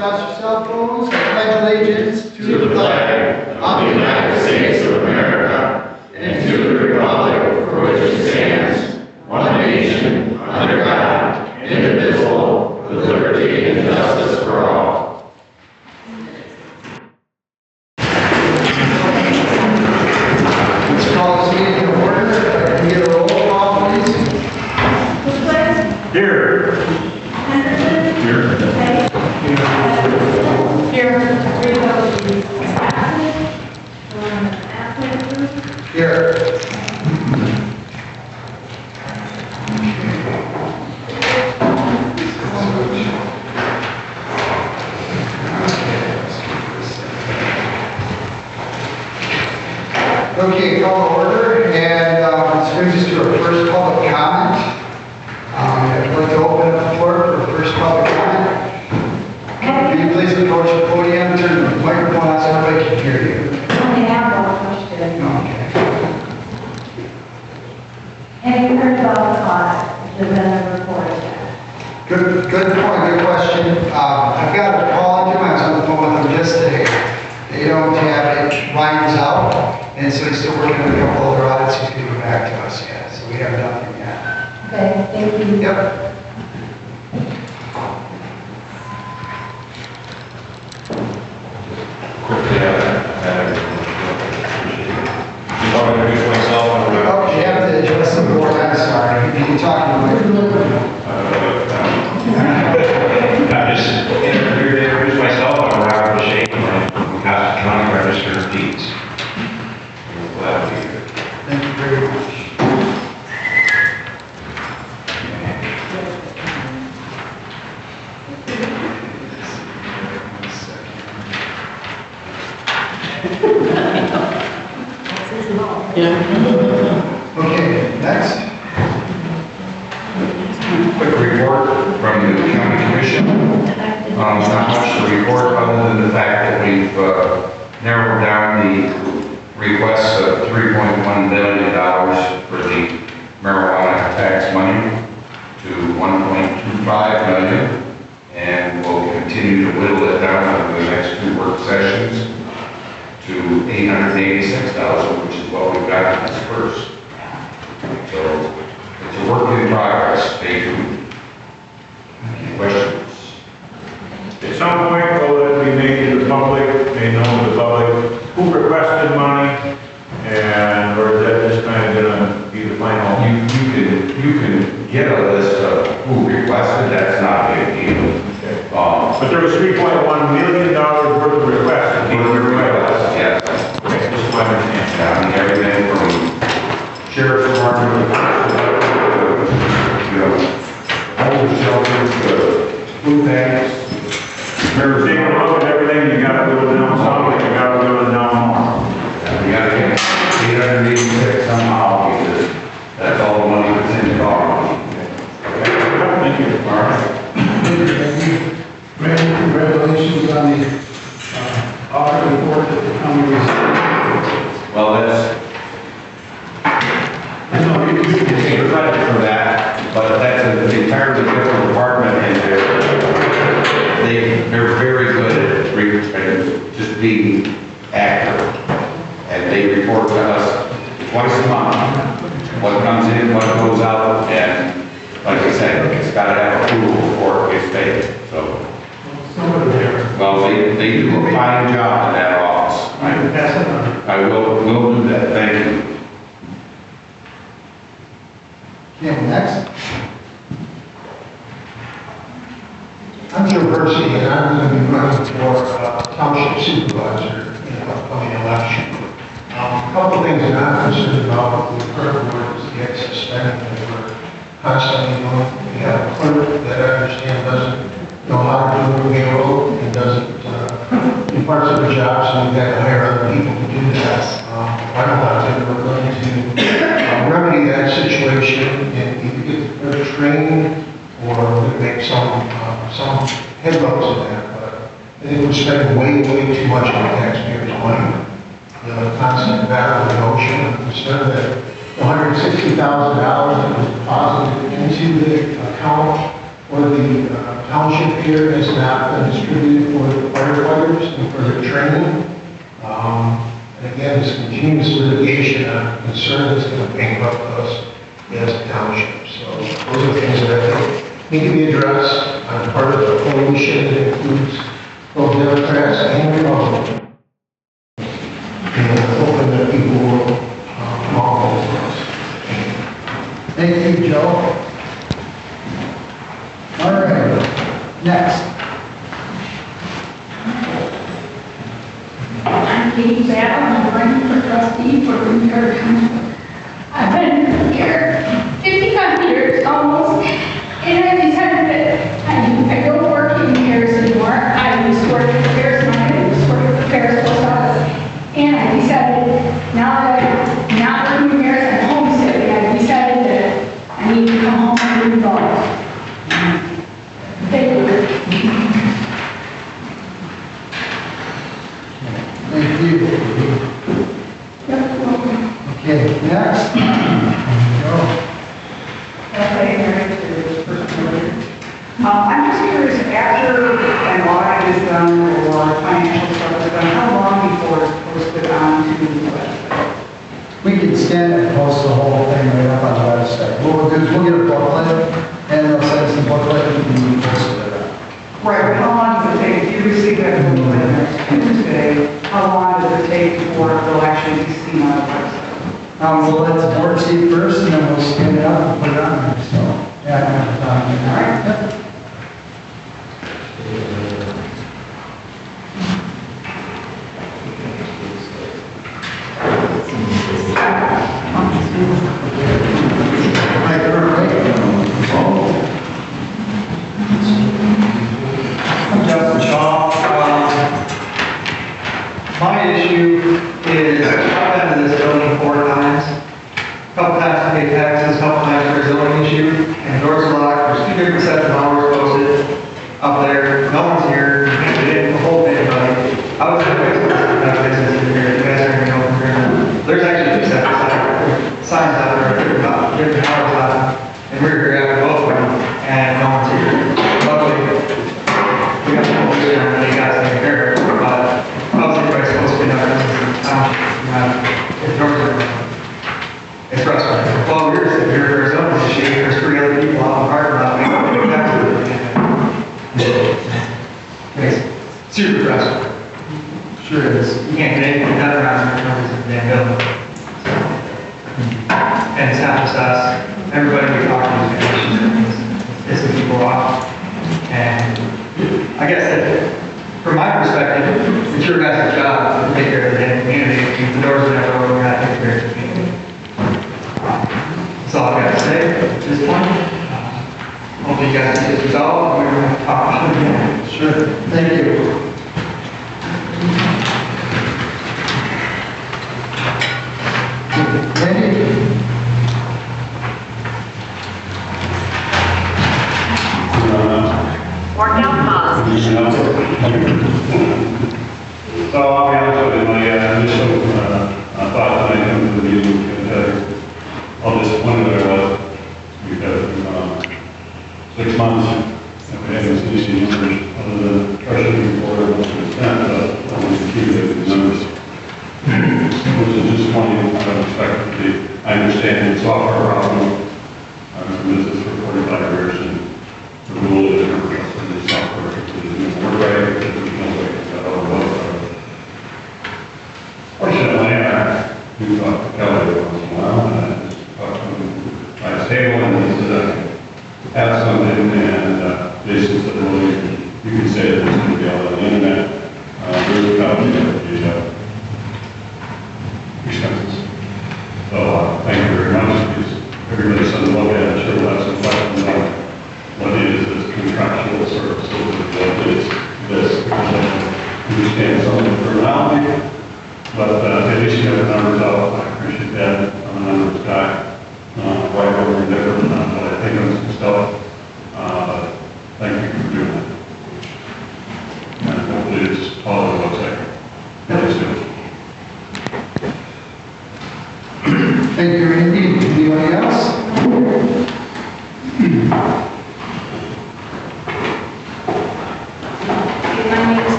Stop your cell phones. I pledge allegiance to the flag of the United States of America and to the republic for which it stands, one nation, under God, indivisible, with liberty and justice for all. Let's call this meeting to order. Can we get a roll call, please? Here. Here. Here. Okay, call to order, and this brings us to our first public comment. I'd like to open up the floor for our first public comment. Can you please approach the podium, turn the microphone on so everybody can hear you? I have one question. Okay. Have you heard about the cost that been reported yet? Good point, good question. I've got a call into my, I was on the phone with them just today. They don't have it, Ryan's out, and so he's still working on a couple other audits. He's going to get back to us yet, so we have nothing yet. Okay, thank you. Yep. Quickly, I'll introduce myself. Oh, you have to address the board, I'm sorry. You can talk to me. I'm just here to introduce myself. I'm Robert Shane. I'm from Costa County Register of Deeds. I'm glad to be here. Thank you very much. Okay, next. Quick report from the County Commission. Not much to report other than the fact that we've narrowed down the request of $3.1 billion for the marijuana tax money to $1.25 million, and we'll continue to whittle it down over the next two work sessions to $886,000, which is what we've got in this first. So it's a work in progress. Stay tuned. Any questions? At some point, will it be made to the public, made known to the public, who requested money, and or is that just kind of going to be the final? You can get a list of who requested. That's not a big deal. Okay. But But there was $3.1 million worth of requests. yes. Okay, just my understanding. Everything from sheriff's department homeless shelters, food banks. Remember, taking a look at everything, you got to go down some, and you got to go down more. We got to get 886 somehow, because that's all the money that's in the car. Thank you. All right. Thank you. Congratulations on the audit report that the county received. Well, I know you can take credit for that, but that's an entirely different department, and they're very good at just being accurate. And they report to us twice a month, what comes in, what goes out, and like I said, it's got to have approval before it gets paid. So, well, they do a fine job in that office. I will do that. Thank you. Okay, next. I'm Joe Percy, and I'm going to be running for township supervisor in the upcoming election. A couple of things that I'm concerned about with the current board is the excess spending that we're constantly doing. We have a clerk that I understand doesn't know how to do payroll and doesn't do parts of the job, so we've got to hire other people to do that. I don't know if we're going to remedy that situation and either get better training or make some headloads in that. But I think we're spending way too much of the taxpayers' money. The constant battle of the ocean. I'm concerned that $160,000 that was deposited into the account for the township here has not been distributed for the firefighters and for their training. And again, this continuous litigation on concern is going to bankrupt us as a township. So those are things that I think need to be addressed on part of the coalition that includes both Democrats and Republicans. And I'm hoping that people will come along with us. Thank you, Joe. All right, next. I'm Katie Battle, I'm running for trustee for Green TWP. I've been here 55 years almost, and I decided that I don't work in Paris anymore. I used to work at Paris Mine, I used to work at the Paris Post Office, and I decided now that I'm not working in Paris, I'm homesick, I decided that I need to come home and be involved. Thank you. Thank you. Okay, next. Joe. I'm just curious, after an audit is done or financial stuff is done, how long before it's posted on to the website? We can scan and post the whole thing right up on the website. What we'll do is we'll get a booklet, and they'll send us the booklet, and we can post it up. Right, but how long does it take, if you receive that booklet next Tuesday, how long does it take before it'll actually be seen on the website? We'll let the board see it first, and then we'll scan it up and put it on there, so, yeah, I have it on there. All right, yep. I'm Justin Shaw. My issue is I've been to this building 4 times. A couple times to pay taxes, a couple times for a zoning issue, and doors are locked. There's 2 different sets of hours posted up there. No one's here. You can't get in, hold anybody. I was in a business in here. You guys are going to go from here. There's actually 2 sets of signs out there, different hours out. And we're here after both of them, and no one's here. Luckily, we got the police there, and they got us taken care of. But how's everybody supposed to be done in the township? If doors are open. It's frustrating. 12 years if you're for a zoning issue, there's 3 other people out in the parking lot. We don't do that. It's super frustrating. Sure is. You can't get anything done around here, nobody's in the damn building. And it's not just us. Everybody we talk to is pissing people off. And I guess that, from my perspective, it's your guys' job to take care of the damn community. If the doors are never open, we're not taking care of the community. That's all I got to say at this point. Hopefully you guys get this resolved, and we're going to talk about it again. Sure, thank you. Randy? Worked out fast. So I'll be honest with you, my initial thought when I come to the meeting, how disappointed I was because 6 months we haven't seen these numbers other than treasury report and most of the extent, but I want to keep the numbers. Which is disappointing, I don't expect it to be. I understand the software problem. I've been in business for 45 years and the rule is never trusted in the software. It doesn't work right, it doesn't know what it's got all about. Fortunately, I do talk to Kelly once in a while, and I just talk to him by his table, and he said, have something, and Jason said, well, you can say that it's going to be all on the internet. There's a copy of the expenses. So, thank you very much, because everybody says look at it, sure we'll have some questions on what is this contractual services, what is this, because I understand some of the terminology, but at least you have the numbers out. I appreciate that. I'm a numbers guy, right over different, but I think on some stuff. Thank you for doing that. And hopefully it's all on the website. Really soon. Thank you, Randy. Anybody else?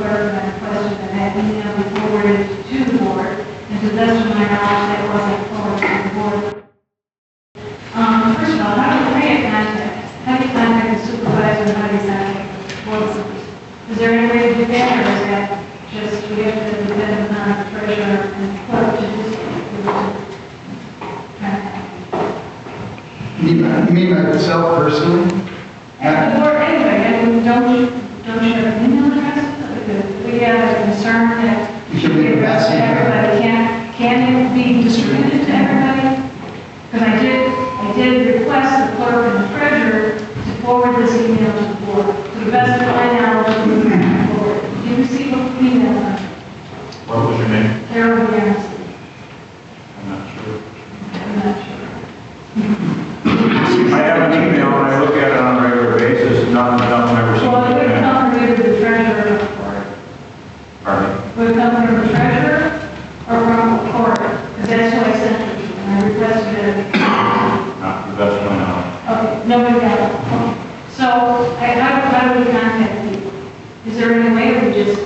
clerk and I requested that that email be forwarded to the board, and to the best of my knowledge, that wasn't forwarded to the board. First of all, how do you contact? How do you contact the supervisor and how do you contact the board members? Is there any way to do that, or is that just we have to depend upon the treasurer and clerk to do something? You mean myself personally? And the board, anyway, and don't you have an email address? Because we have a concern that You should should be be addressed to asking. everybody. Can it be distributed to everybody? Because I did request the clerk and the treasurer to forward this email to the board. To the best of my knowledge, we can forward. Did you receive an email? What was your name? Carol Garrison. I'm not sure. I'm not sure. I have an email and I look at it on a regular basis, nothing ever seems Well, it would to come from either the treasurer or the court. Pardon? Would it come from the treasurer or from the court? Because that's what I sent it to, and I requested it. Not to the best of my knowledge. Okay, nobody got it. Okay. So, how do we contact people? Is there any way we just?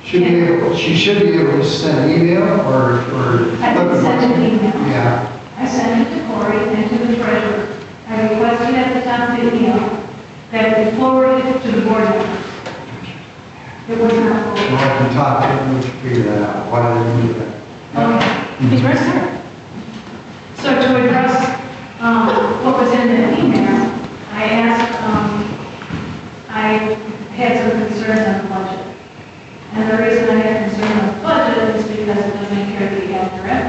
She should be able to send an email or. I did send an email. Yeah. I sent it to Cory and to the treasurer. I requested at the top of the email that it be forwarded to the board members. It was not Well, forwarded. I can talk to them and figure that out. Why did they do that? Okay, he's right there. So to address what was in the email, I asked, I had some concerns on the budget. And the reason I had concern on the budget is because it doesn't appear to be accurate.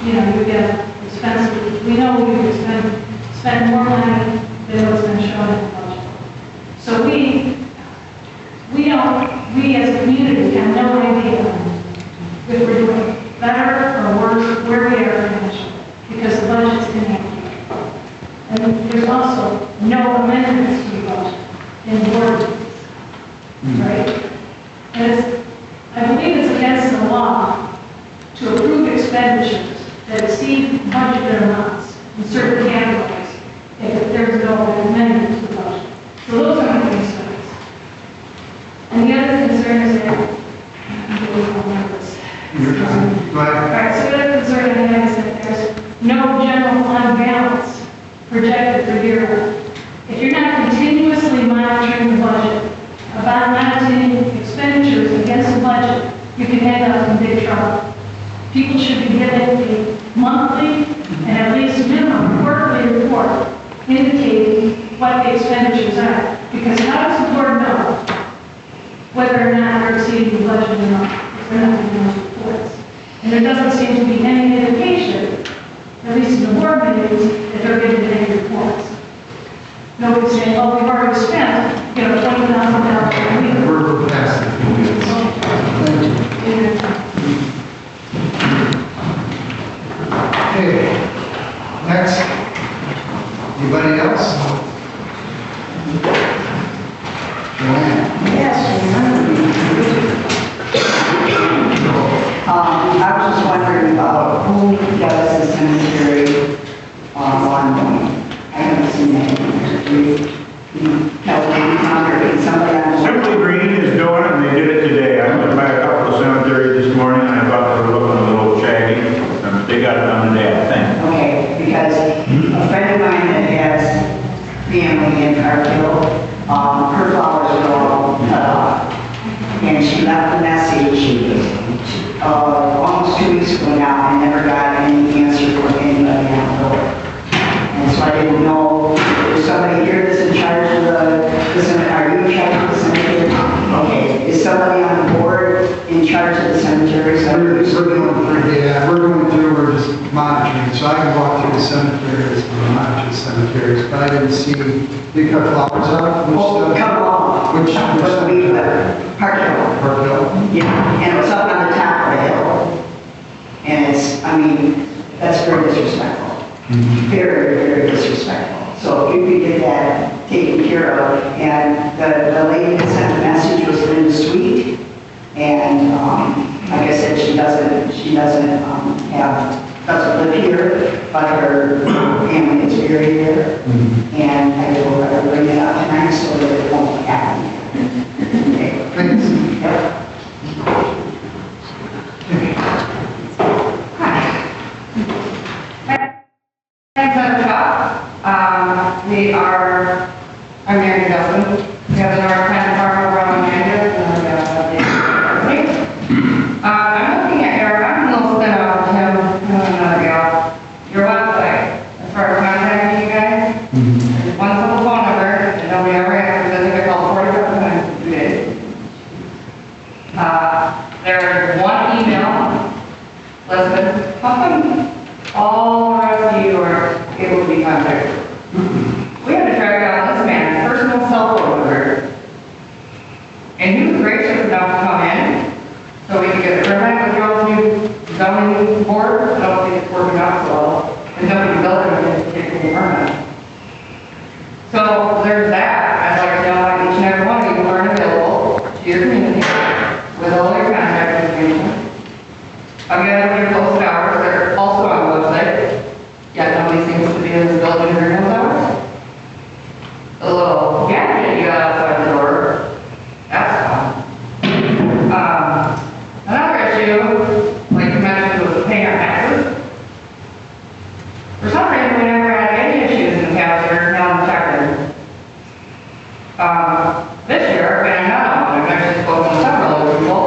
You know, you get expenses, we know we spend more money than what's been shown in the budget. So we as a community have no idea if we're doing better or worse, where we are financially, because the budget's inaccurate. And there's also no amendments to the budget in the ordinance, right? And I believe it's against the law to approve expenditures that exceed budgeted amounts in certain categories if there's no amendment to the budget. So those are my concerns. And the other concern is that, I'm getting a little nervous. You're fine. Go All ahead. right, so the other concern I have is that there's no general fund balance projected for year. If you're not continuously monitoring the budget, about monitoring expenditures against the budget, you can end up in big trouble. People should be given a monthly and at least minimum quarterly report indicating what the expenditures are. Because how does the board know whether or not they're exceeding the budget or not? If they're not getting those reports. And there doesn't seem to be any indication, at least in the board meetings, that they're getting any reports. Nobody's saying, oh, we've already spent, $20,000 a week. We're past the 2 minutes. Thank you. Okay, next. Anybody else? Joanne? Yes, I was just wondering about who does the cemetery lawn mowing. I haven't seen that. Somebody on the Simply Green is doing it, and they did it today. I went by a couple of cemeteries this morning, and I thought they were looking a little shaggy. They got it done today, I think. Okay, because a friend of mine that has family in Parkville, her flowers were all cut off. And she left a message almost 2 weeks ago now, and never got any answer from anybody on the door. And so I didn't know, is somebody here that's in charge of the cemetery? Are you in charge of the cemetery? Okay, is somebody on the board in charge of the cemetery? We're going through, we're just monitoring, so I can walk through the cemeteries and monitor the cemeteries, but I didn't see, they cut flowers out. Oh, come along. Which Parkville. Parkville? Yeah, and it was up on the top of the hill. And it's, I mean, that's very disrespectful. Very, very disrespectful. So if you could get that taken care of, and the lady that sent the message was Linda Sweet, and like I said, she doesn't live here, but her family is buried here, and I told her to bring it up tonight so that it won't happen. Okay. Please. I'm Mary Dustin. We have the North Penn Farm over on Kansas, I'm looking at I'm a little spin off of your website, as far as contacting you guys. There's one simple phone number, and nobody ever answers. I think I called 45 times in 2 days. There's one email. Listen, how come all the rest of you are able to be contacted? We had to track down this man's personal cell phone number. And he was gracious enough to come in so we could get a permit with y'all's new zoning board. I don't think it's working out so well. And nobody built it to get a permit. So there's that. I'd like to know how each and every one of you are available to your community with all your contact information. Again, your posted hours, they're also on the website. Yet nobody seems to be in this building during those hours. A little gadget you got outside the door, that's fun. Another issue, like you mentioned, was paying our taxes. For some reason, we never had any issues in the past year, now I'm checking. This year, and I've actually spoken to several other people,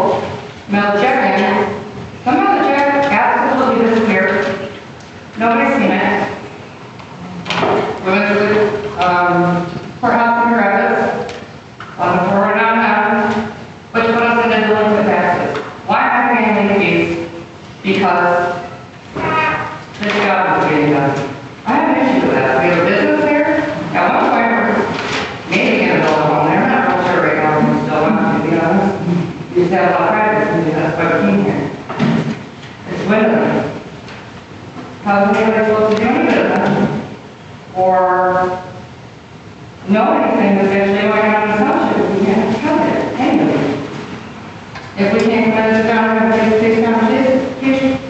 mailed a check in. Somehow the check absolutely disappeared. Nobody's seen it. We went to the courthouse in Rapids, forward on, which put us into delinquent taxes. Why am I paying late fees? Because the job is getting done. I have an issue with that. We have a business there. At one point, we're maybe going to build a home there. I'm not real sure right now. We still want to be honest. We just have a lot of privacy. That's why we came here. It's winter. How's anybody supposed to do any business? Or know anything that's actually going on in the township? We can't tell it anyway. If we can't come in this town and have face-to-face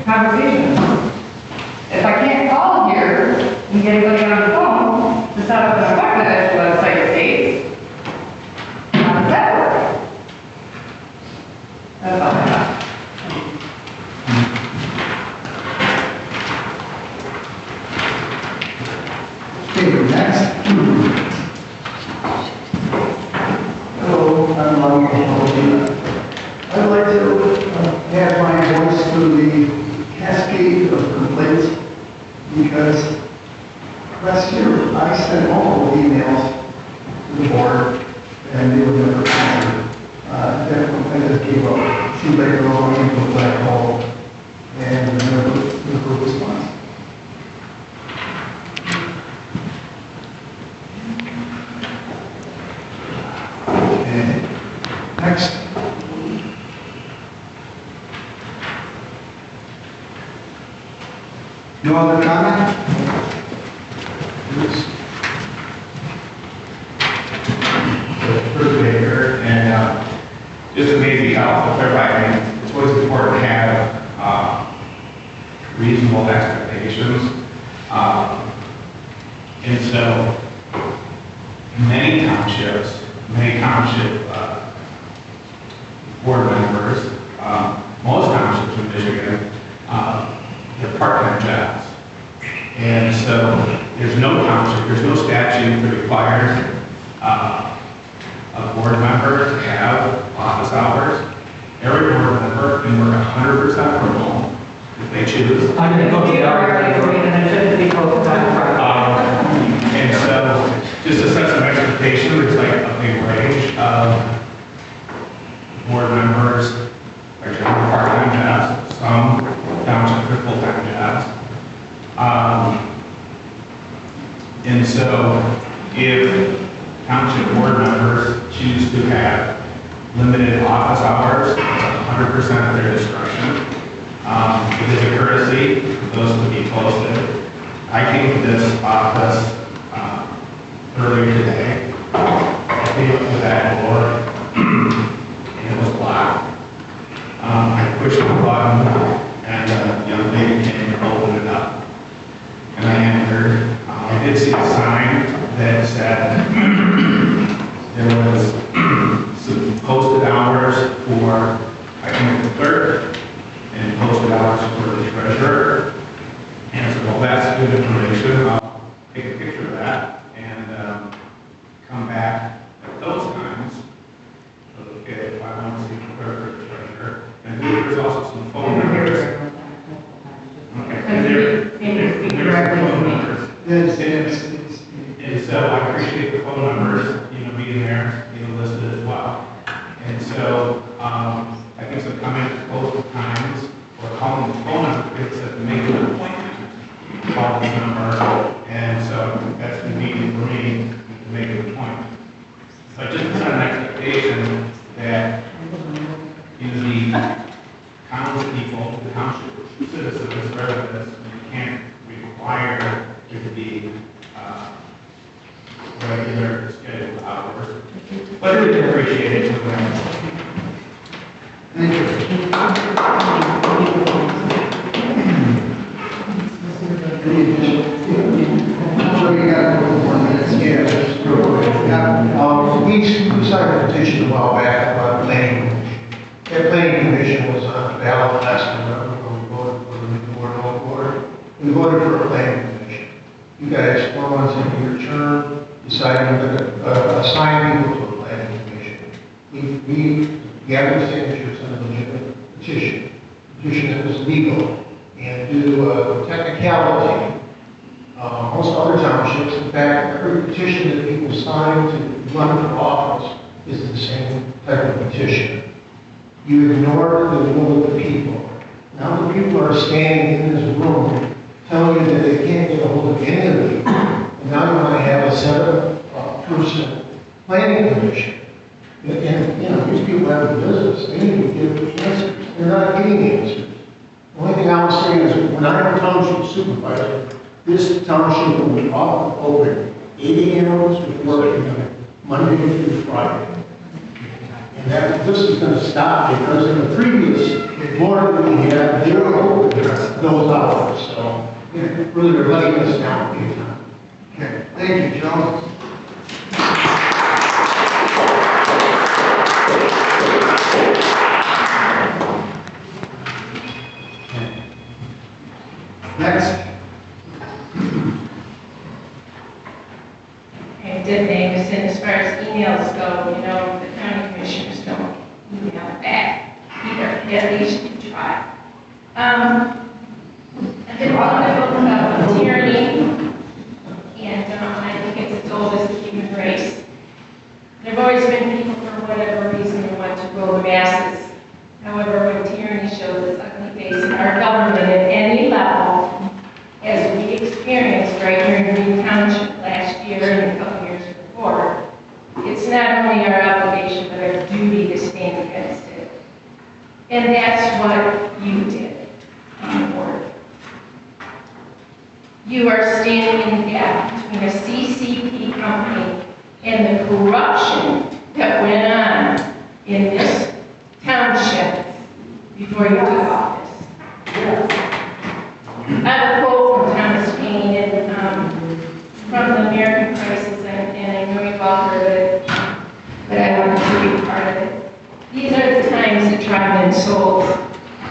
conversations. If I can't call here and get anybody on the phone to set up an appointment at the website states, how does that work? That's all I got. Okay, next. Hello, I'm Lonnie. I'd like to add my voice to the cascade of complaints because last year I sent multiple emails to the board and they were never answered. I just gave up. It seemed like they were all into a black hole and never response. Next. No other comment? Bruce? Bruce Baker, and just to maybe clarify, it's always important to have reasonable expectations. And so, many township board members, most townships in Michigan, they're part-time jobs. And so there's no township, there's no statute that requires a board member to have office hours. Every board member can work 100% from home if they choose. I'm going to go to the argument, and it shouldn't be close to And so, just to set some expectation, there's like a big range of board members are generally part-time jobs, some township are full-time jobs. And so, if township board members choose to have limited office hours, it's 100% of their discretion. It is a courtesy for those to be posted. I came to this office earlier today. I came up to that door and it was blocked. I pushed the button and a young lady came and opened it up. And I entered. I did see a sign that said there was some posted hours there's also some phone numbers. Okay. And there's some phone numbers. And so I appreciate the phone numbers, being there, listed as well. And so, I think some comment at close times, or calling the phone number, it said to make an appointment, call this number, and so that's convenient for me to make an appointment. But just set an expectation that, the townspeople, the township citizens, residents, you can't require it to be, regular scheduled hours, but I really appreciate it. Thank you. So you got a couple more minutes. Yeah, just real quick. We signed a petition a while back about planning commission. That planning commission was on the ballot last November when we voted for the new board, old board. We voted for a planning commission. You guys, 4 months into your term, decided to assign people to a planning commission. We gathered signatures on a legitimate petition that was legal, and due to technicality, most other townships, in fact, every petition that people sign to run for office is the same type of petition. You ignore the will of the people. Now the people are standing in this room telling you that they can't get a hold of any of you. And now you want to have a 7-person planning commission. And, these people have a business. They need to give answers. They're not getting answers. The only thing I was saying is when I'm a township supervisor, this township will be open 8 a.m. with work Monday through Friday. And this is going to stop because in the previous board that we had, they were open those hours. So really they're letting us down big time. Okay, thank you, Joe. Next. I did Angus, and as far as emails go, the county commissioners don't email back either, at least you try. I did a lot of book about tyranny, and I think it's as old as the human race. There have always been people, for whatever reason, who want to rule the masses. However, when tyranny shows its ugly face in our government at any level, as we experienced right here in Green Township last year and a couple years before, it's not only our obligation but our duty to stand against it. And that's what you did on the board. You are standing in the gap between a CCP company and the corruption that went on in this township before you took office. I have a quote from Thomas Paine from the American Crisis, and I know you've all heard it, but I wanted to be part of it. These are the times that drive men souls.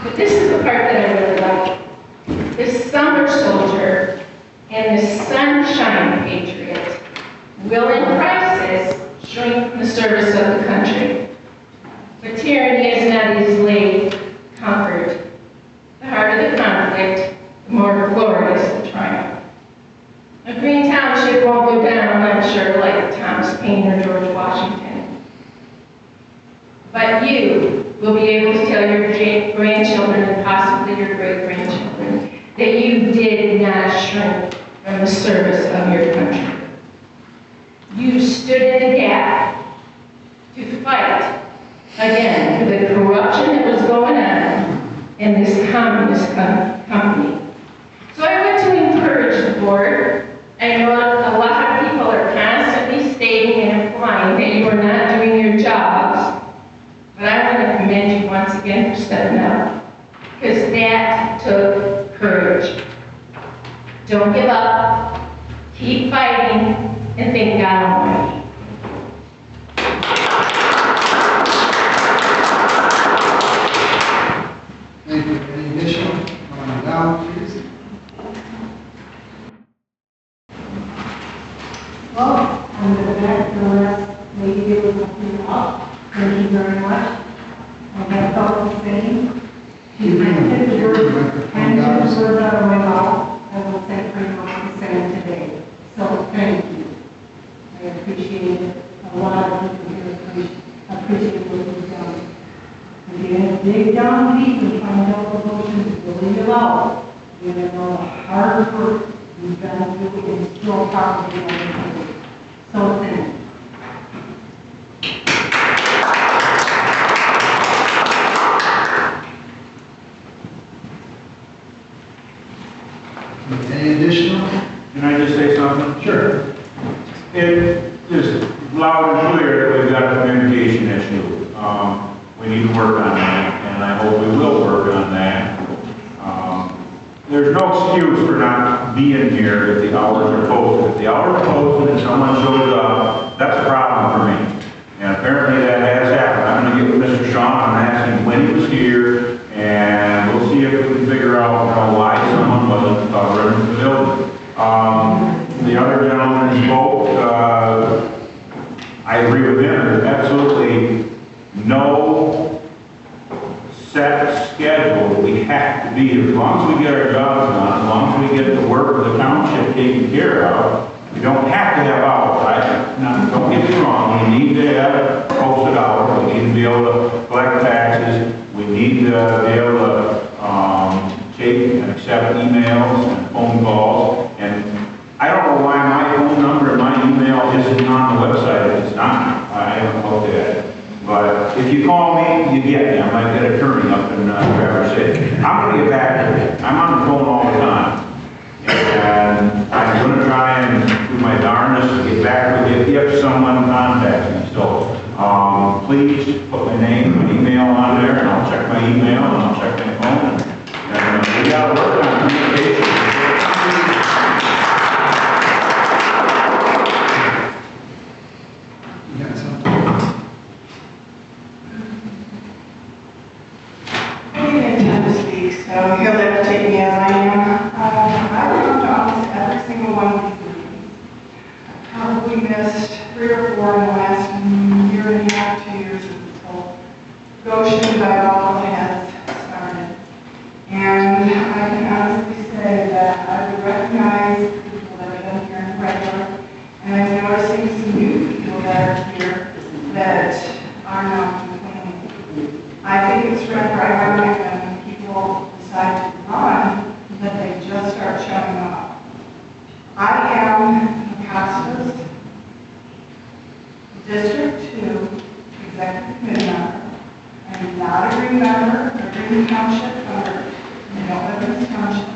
But this is the part that I really like. This summer soldier and this sunshine patriot will, in crisis, shrink from the service of the country. But tyranny is not easily conquered. The harder the conflict, the more glorious the triumph. A Green Township won't go down, I'm sure, like Thomas Paine or George Washington. But you will be able to tell your grandchildren and possibly your great-grandchildren that you did not shrink from the service of your country. You stood in the gap to fight, again, for the corruption that was going on in this communist company. So I want to encourage the board. I know a lot of people are constantly stating and implying that you are not doing your jobs, but I want to commend you once again for stepping up, because that took courage. Don't give up, keep fighting, and thank God Almighty. Thank you. Any additional? Come on down, please. Well, I'm going to go back to the last lady here with my feet off. Thank you very much. I have thought the same. She's kind of the words out of my mouth. I will say pretty much the same today. So thank you. I appreciate it. A lot of people here appreciate what you've done. If you have to dig down deep and find out the motions, believe it out. You know the hard work you've done through and still probably going to do. So thank you. Any additional? Can I just say something? Sure. It is loud and clear that we've got a communication issue. We need to work on that, and I hope we will work on that. There's no excuse for not being here if the hours are posted. If the hours are posted and someone shows up, that's a problem for me. And apparently that has happened. I'm going to get with Mr. Shaw and ask him when he was here, and we'll see if we can figure out why someone wasn't running the building. The other gentleman spoke. I agree with him. There's absolutely no set schedule. We have to be, as long as we get our jobs done, as long as we get the work of the township taken care of, we don't have to have hours. Now, don't get me wrong, we need to have posted hours, we need to be able to collect taxes, we need to be able to take and accept emails and phone calls, and I don't know why my phone number and my email isn't on the website. If it's not, I haven't looked at it. But if you call me, you get me. I might get a turning up in Traverse City. I'm going to get back to you. I'm on the phone all the time. And I'm going to try and do my darndest to get back with you if someone contacts me. So please put my name and my email on there, and I'll check my email and I'll check my phone. And we got to work on communication. You got something? I didn't intend to speak, so you'll have to take me as I am. I would come to office every single one of these meetings. I probably missed 3 or 4 in the last year and a half, 2 years of this whole Goshen dialogue has started. And I can honestly say that I would recognize the people that have been here in regular, and I'm noticing some new people that are here that are not complaining. I think it's rather ironic when people decide to run that they just start showing up. I am the Costas District 2 Executive Committee member. I'm not a Green member, or Green Township member. I don't live in this township.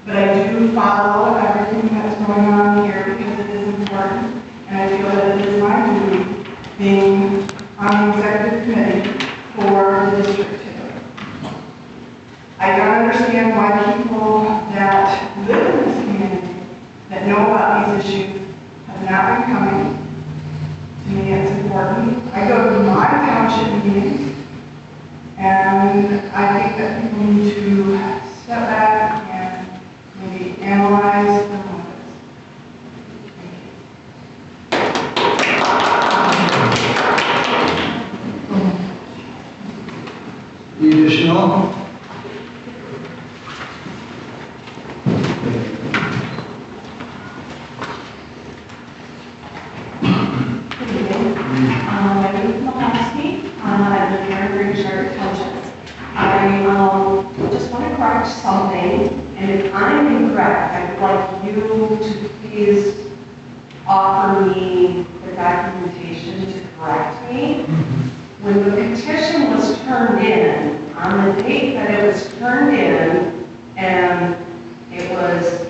But I do follow everything that's going on here because it is important. And I feel that it is my duty being on the executive committee for the District 2. I don't understand why people that live in this community that know about these issues have not been coming. To me, it's important. I go to my township meetings, and I think that people need to step back and maybe analyze the motives. Any additional? My name is Mahowski. I live here in Green Township. I just want to correct something, and if I'm incorrect, I'd like you to please offer me the documentation to correct me. When the petition was turned in, on the date that it was turned in, and it was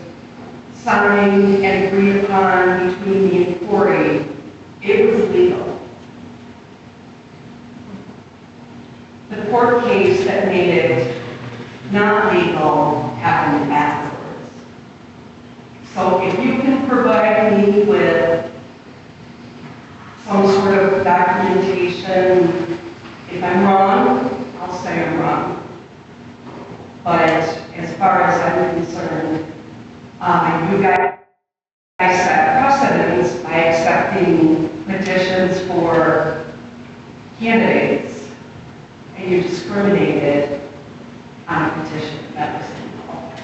signed and agreed upon between the employee, it was legal. The court case that made it not legal happened afterwards. So if you can provide me with some sort of documentation, if I'm wrong, I'll say I'm wrong. But as far as I'm concerned, you guys set precedents by accepting petitions for candidates, and you discriminated on a petition that was involved.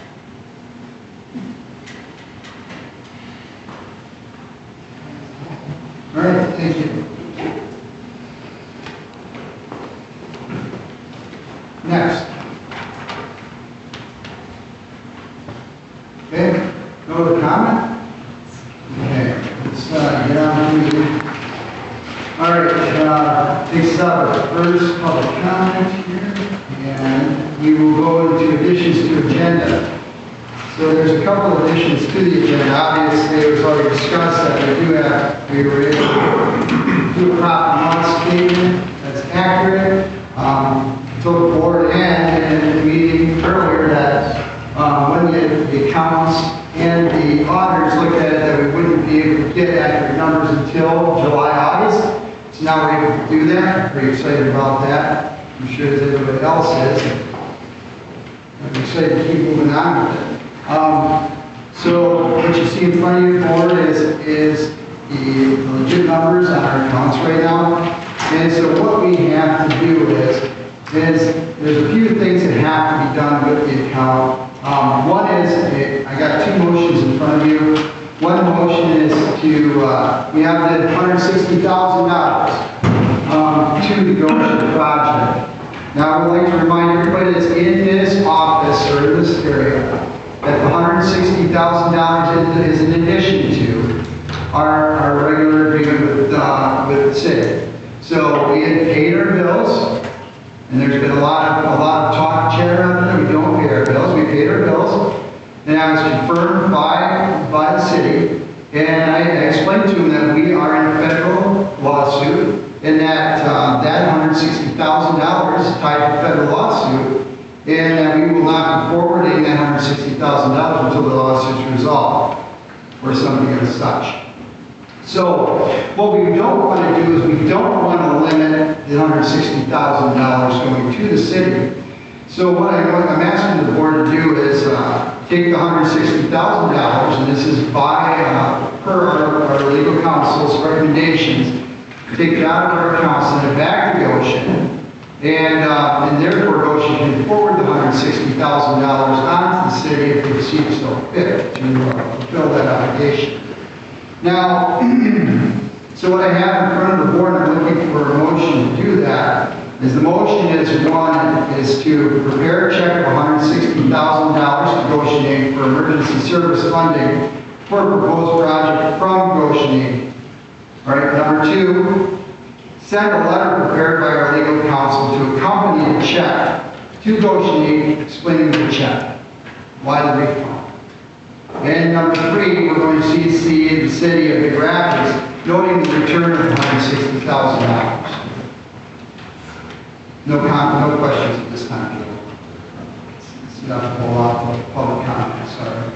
All right, thank you. Next. Okay, no other comment? Okay, let's get on to, all right, this is our first public comment here, and we will go into additions to agenda. So there's a couple of additions to the agenda. Obviously, it was already discussed that we were able to do a profit and loss statement that's accurate. Told the board and in the meeting earlier that when the accountants and the auditors looked at it, that we wouldn't be able to get accurate numbers until July, August. So now we're able to do that. Pretty excited about that. I'm sure that everybody else is. I'm excited to keep moving on with it. So what you see in front of you, board, is the legit numbers on our accounts right now. And so what we have to do is there's a few things that have to be done with the account. One is, I got two motions in front of you. One motion is to, we have the $160,000 to the Goshen project. Now, I would like to remind everybody that's in this office or in this area that the $160,000 is in addition to our regular agreement with the city. So we had paid our bills, and there's been a lot of talk and chatter on that we don't pay our bills. We paid our bills, and I was confirmed by the city, and I explained to them that we are in a federal lawsuit, and that that $160,000 is tied to a federal lawsuit, and that we will not be forwarding that $160,000 until the lawsuit's resolved, or something of such. So what we don't want to do is we don't want to limit the $160,000 going to the city. So what I'm asking the board to do is take the $160,000, and this is by per our legal counsel's recommendations, take it out of our accounts, send it back to Goshen, and therefore Goshen can forward the $160,000 onto the city if they see so fit to fulfill that obligation. Now, so what I have in front of the board, I'm looking for a motion to do that, is the motion is one, is to prepare a check of $160,000 to Goshen Inc. for emergency service funding for a proposed project from Goshen Inc. All right, number two, send a letter prepared by our legal counsel to accompany the check to Goshen Inc. explaining the check. Why the refund? And number three, we're going to CC the city of Big Rapids, noting the return of $160,000. No questions at this time. It's not a whole lot of public comment, sorry.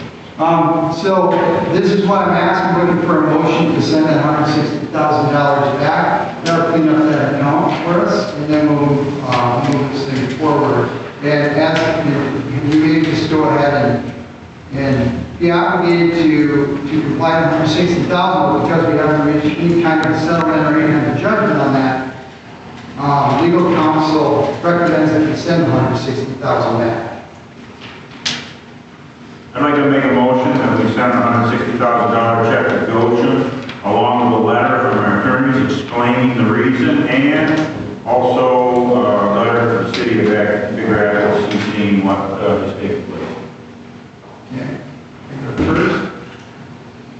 So this is what I'm asking, looking for a motion to send that $160,000 back. That'll clean up that account for us, and then we'll move this thing forward. And as we may just go ahead and be obligated to comply with $160,000 because we haven't reached any kind of settlement or any kind of judgment on that. Legal counsel recommends that we send $160,000 back. I'd like to make a motion that we send a $160,000 check to Goshen, along with a letter from our attorneys explaining the reason, and also a letter from the city of Big Rapids seeing what is taking place. Okay. First,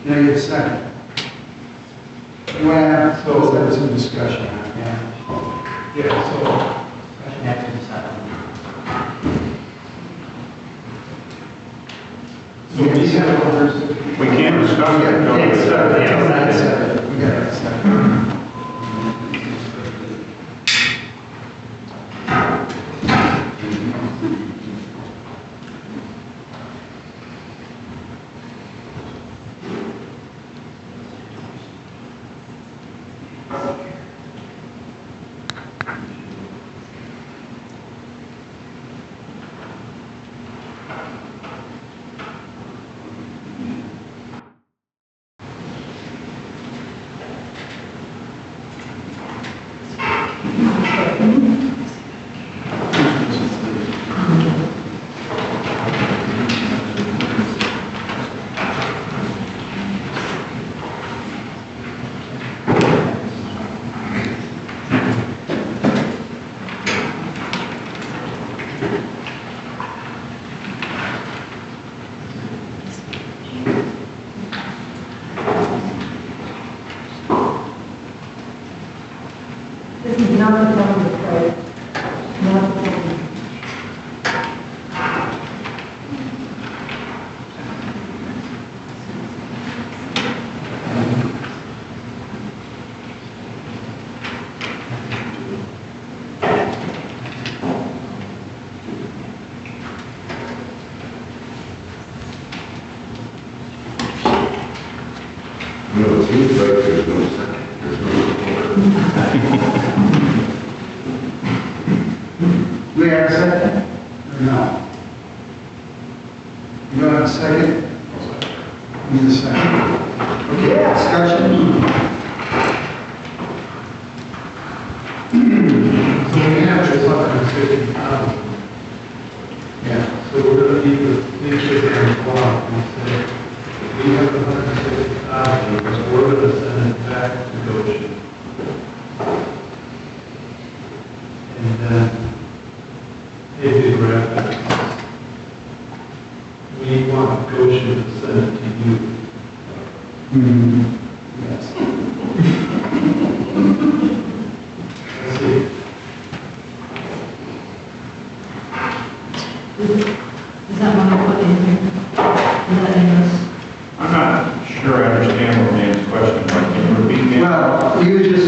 can I get a second? Well, so let's have some discussion on that. Yeah, so. So we can't discuss it until it's set. We got it set. This is not the problem with credit. Not the problem. No, it seems like there's no second, there's no support. Do we have a second? Or no? You don't have a second? Need a second. Okay, discussion. So we have this 160,000. Yeah. So we're gonna need to think it and clock and say, we have the 160,000, because we're gonna send it back to Goshen. And then, if you grab that, we want Goshen to send it to you. Yes. Let's see. Is that money put in here? Is that in this? I'm not sure I understand what Dan's question is. Can you repeat that? Well, he was just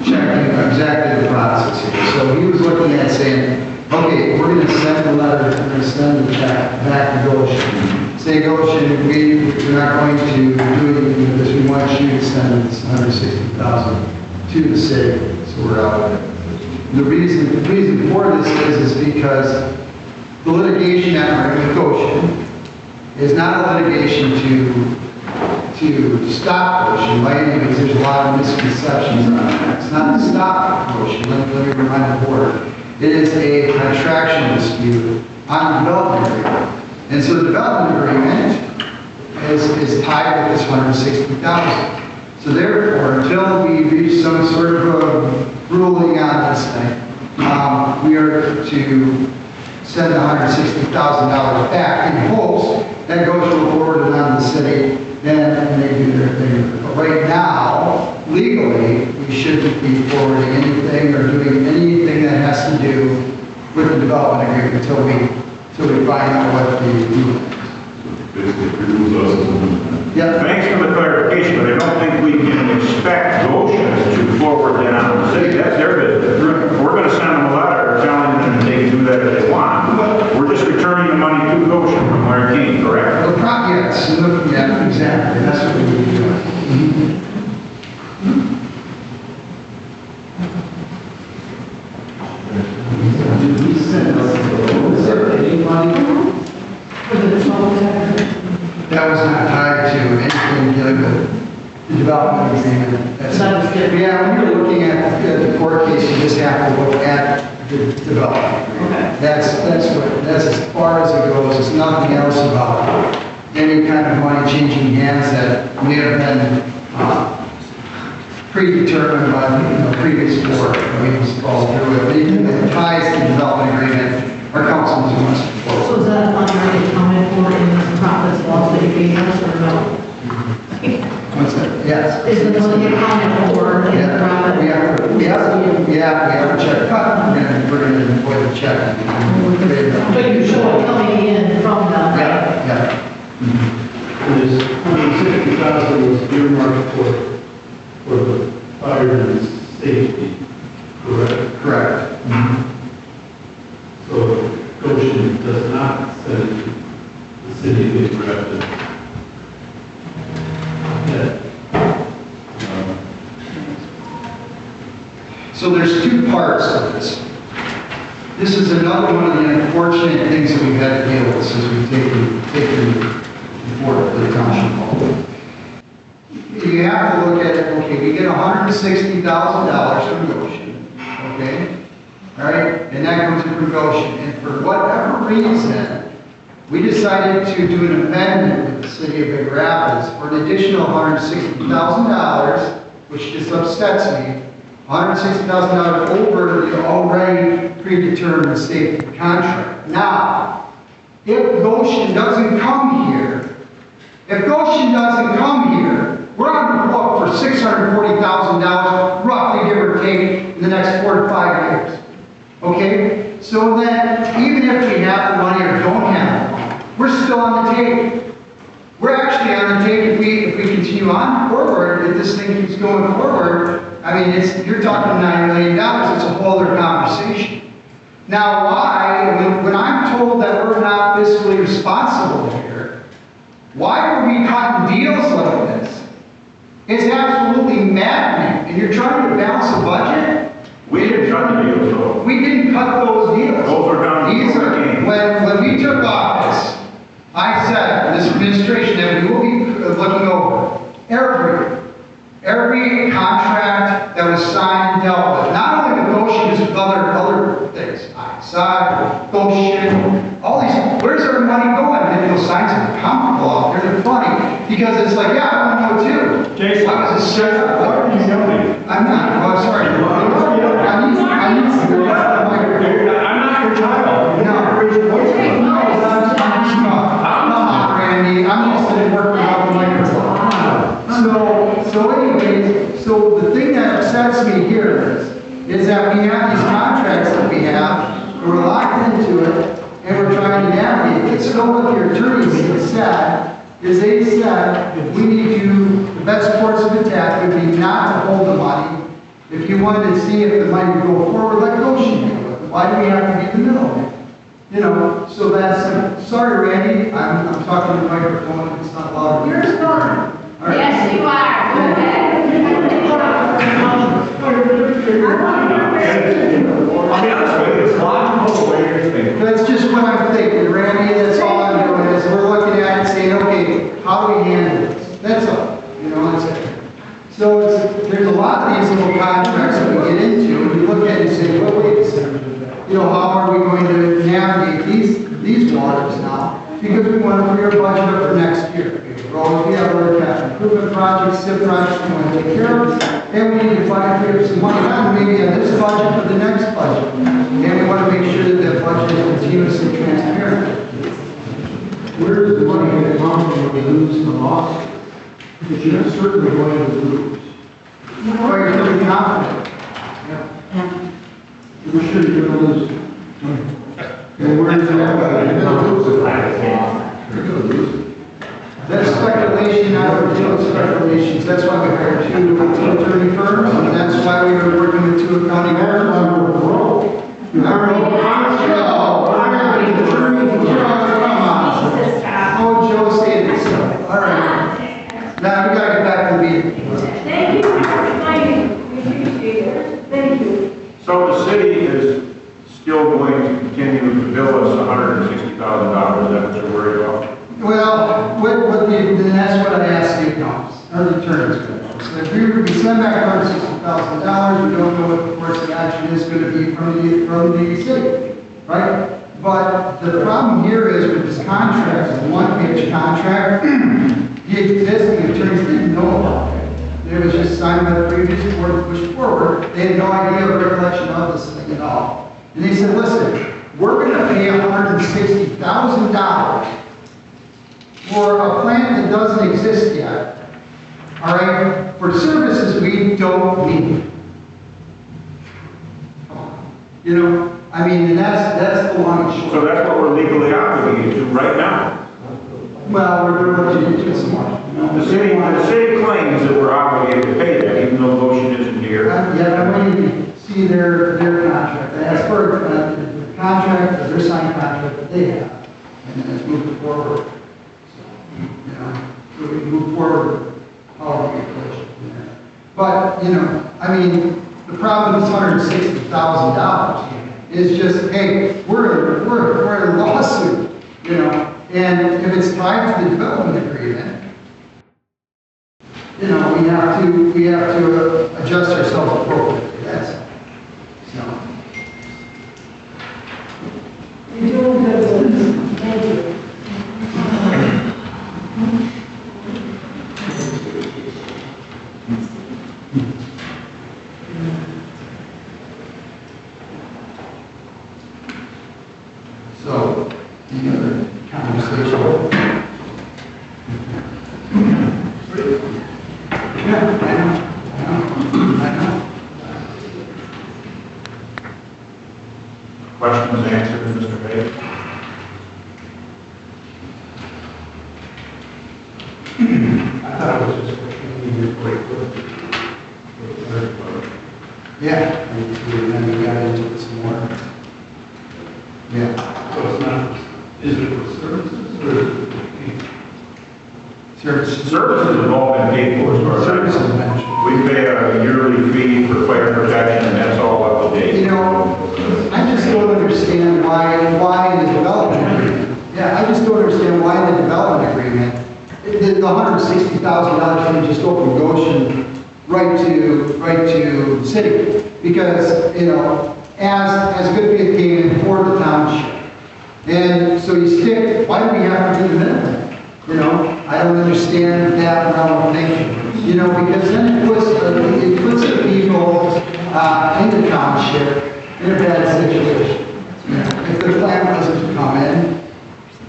checking exactly the process here. So he was looking at saying, okay, we're gonna send a letter, we're gonna send the check back to Goshen. Say Goshen, we're not going to do anything with this, we want you to send this 160,000 to the city, so we're out of it. The reason for this is because the litigation that we're in with Goshen is not a litigation to stop Goshen by any means. There's a lot of misconceptions on that. It's not to stop Goshen, let me remind the board. It is a contractual dispute on the development agreement. And so the development agreement is tied with this 160,000. So therefore, until we reach some sort of a ruling on this thing, we are to send $160,000 back in hopes that goes forward on the city, then they do their thing. But right now, legally, we shouldn't be forwarding anything or doing anything that has to do with the development agreement until we find out what the rule is. Basically, rules us. Yeah. Thanks for the clarification, but I don't think we can expect Goshen to forward that on the city. That's their business. We're going to send them a letter telling them that they can do that if they want. We're just returning the money to Goshen from where it came, correct? Yes, yeah, exactly. That's what we need to do. Did we send was there any money? That was not tied to anything dealing with the development agreement. Yeah, when you're looking at the court case, you just have to look at the development agreement. That's as far as it goes. It's nothing else about any kind of money changing hands that may have been predetermined by the previous board. We just follow through it. Anything that ties to the development agreement, our council must support. So is that money already accounted for in the profits loss that you gave us, or no? What's that? Yes. Is the money accounted for in the profit? We have a check cut, and we're going to avoid the check. But you show it coming in from the. Yeah. And this 160,000 was earmarked for the fire and safety, correct? Correct. So Goshen does not send it to the city of Big Rapids. So there's two parts of this. This is another one of the unfortunate things that we've had to deal with since we've taken the board for the township hall. You have to look at it, okay, we get $160,000 from Goshen, okay? All right, and that comes in from Goshen. And for whatever reason, we decided to do an amendment with the city of Big Rapids for an additional $160,000, which just upsets me, $160,000 over the already predetermined safety contract. Now, if Goshen doesn't come here, we're on the hook for $640,000, roughly give or take, in the next 4 to 5 years. Okay? So then, even if we have the money or don't have the money, we're still on the table. We're actually on the table if we continue on forward, if this thing keeps going forward. I mean, you're talking $9 million, it's a whole other conversation. Now, why, when I'm told that we're not fiscally responsible here, why are we cutting deals like this? It's absolutely maddening. And you're trying to balance a budget? We didn't cut the deals, though. We didn't cut those deals. Those are done. These are, when we took office, I said, this administration, that we will be looking over every contract that was signed and dealt with. Not only with Goshen, just with other things. ISI, Goshen, all these. Where's our money going? And those signs are comical out there. They're funny. Because it's like, yeah, I want to know too. Jason, I was a sheriff. why are you yelling? I'm not. Oh, sorry. I need to I'm not your child. I'm used to working out the microphone. So anyways, so the thing that upsets me here is that we have these contracts that we have, we're locked into it, and we're trying to navigate it. So what the attorneys have said is they said, if we need to, the best course of attack would be not to hold the money. If you wanted to see if the money would go forward, let Goshen do it. Why do we have to be in the middle of it? You know, so that's, sorry Randy, I'm talking to the microphone, it's not loud. You're fine. All right. Yes, you are. Go ahead. I'll be honest with you, it's logical the way you're thinking. That's just what I'm thinking, Randy, that's all I'm doing, is we're looking at it saying, okay, how do we handle this? That's all, you know, that's it. So there's a lot of these little contracts that we get into, and you look at it and say, well, wait a second. You know, how are we going to navigate these waters now? Because we want to clear a budget up for next year. We have other capital improvement projects, SIP projects we want to take care of, and we need to clear some money out, maybe on this budget for the next budget. And we want to make sure that that budget is continuously transparent. Where is the money going to come from when we lose the loss? Because you're certainly going to lose. Well, you're pretty confident. We're sure you're going to lose. And where is that money going to lose it? You're going to lose it. That's speculation, I don't deal with speculations. That's why we hired two attorney firms, and that's why we were working with two accounting firms. Oh, Joe stated it, so, all right. Now, we gotta get back to the meeting. Thank you for explaining. We appreciate it. Thank you. So the city is still going to continue to bill us $160,000, is that what you're worried about? Well, then that's what I asked the accountants, or the attorneys. So if we send back $160,000, we don't know what the course of action is going to be from the city, right? But the problem here is with this contract, it's a one-page contract, the existing attorneys didn't know about it. It was just signed by the previous board and pushed forward. They had no idea or recollection of this thing at all. And they said, listen, we're going to pay $160,000 for a plant that doesn't exist yet, all right, for services we don't need. You know, I mean, and that's the long and short. So that's what we're legally obligated to right now. Well, we're looking into it some more. The city claims that we're obligated to pay that, even though Goshen isn't here. Yeah, I'm waiting to see their contract. I asked for the contract, or their signed contract that they have, and then let's move it forward. You know, so we can move forward with policy approach from there. But, you know, I mean, the problem with $160,000 is just, hey, we're in a lawsuit, you know, and if it's tied to the development agreement, you know, we have to adjust ourselves appropriately. That's all. So. You're doing good. Thank you. Any other conversation? Yeah, I know. Question was answered, Mr. Hay. I thought it was just a break. Yeah, and then we got into it some more. Yeah. So it's not, is it for services or is it for fees? Services have all been paid for as far as I know. Services mentioned. We pay a yearly fee for fire protection, and that's all up to date. You know, I just don't understand why in the development agreement. Yeah, I just don't understand why in the development agreement, the $160,000 thing just opened Goshen right to the city. Because, you know, as good faith came in for the township. And so you stick, why do we have to do the minimum? You know, I don't understand that realm of thinking. You know, because then it puts the people in the township in a bad situation. You know, if the plant doesn't come in,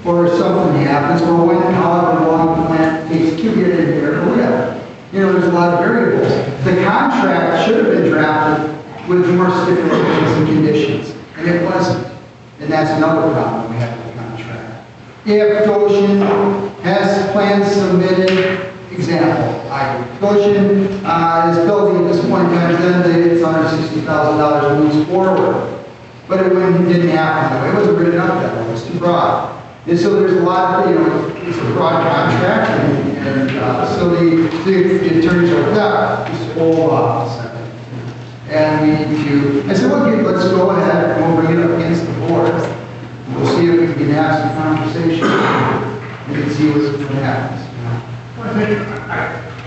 or something happens, or when, however long the plant takes to get in here, or whatever. You know, there's a lot of variables. The contract should have been drafted with more stipulations and conditions, and it wasn't. And that's another problem we have with the contract. If Goshen has plans submitted, example, Goshen is building at this point in time, then it's $160,000 moves forward. But it didn't happen that way. It wasn't written up that way. It was too broad. And so there's a lot of, you know, it's a broad contract, and so the attorneys are like, that, just hold off a second. And we need to, I said, well, okay, let's go ahead, and we'll bring it up against the board. We'll see if we can have some conversation, and see what happens. You know? Well, I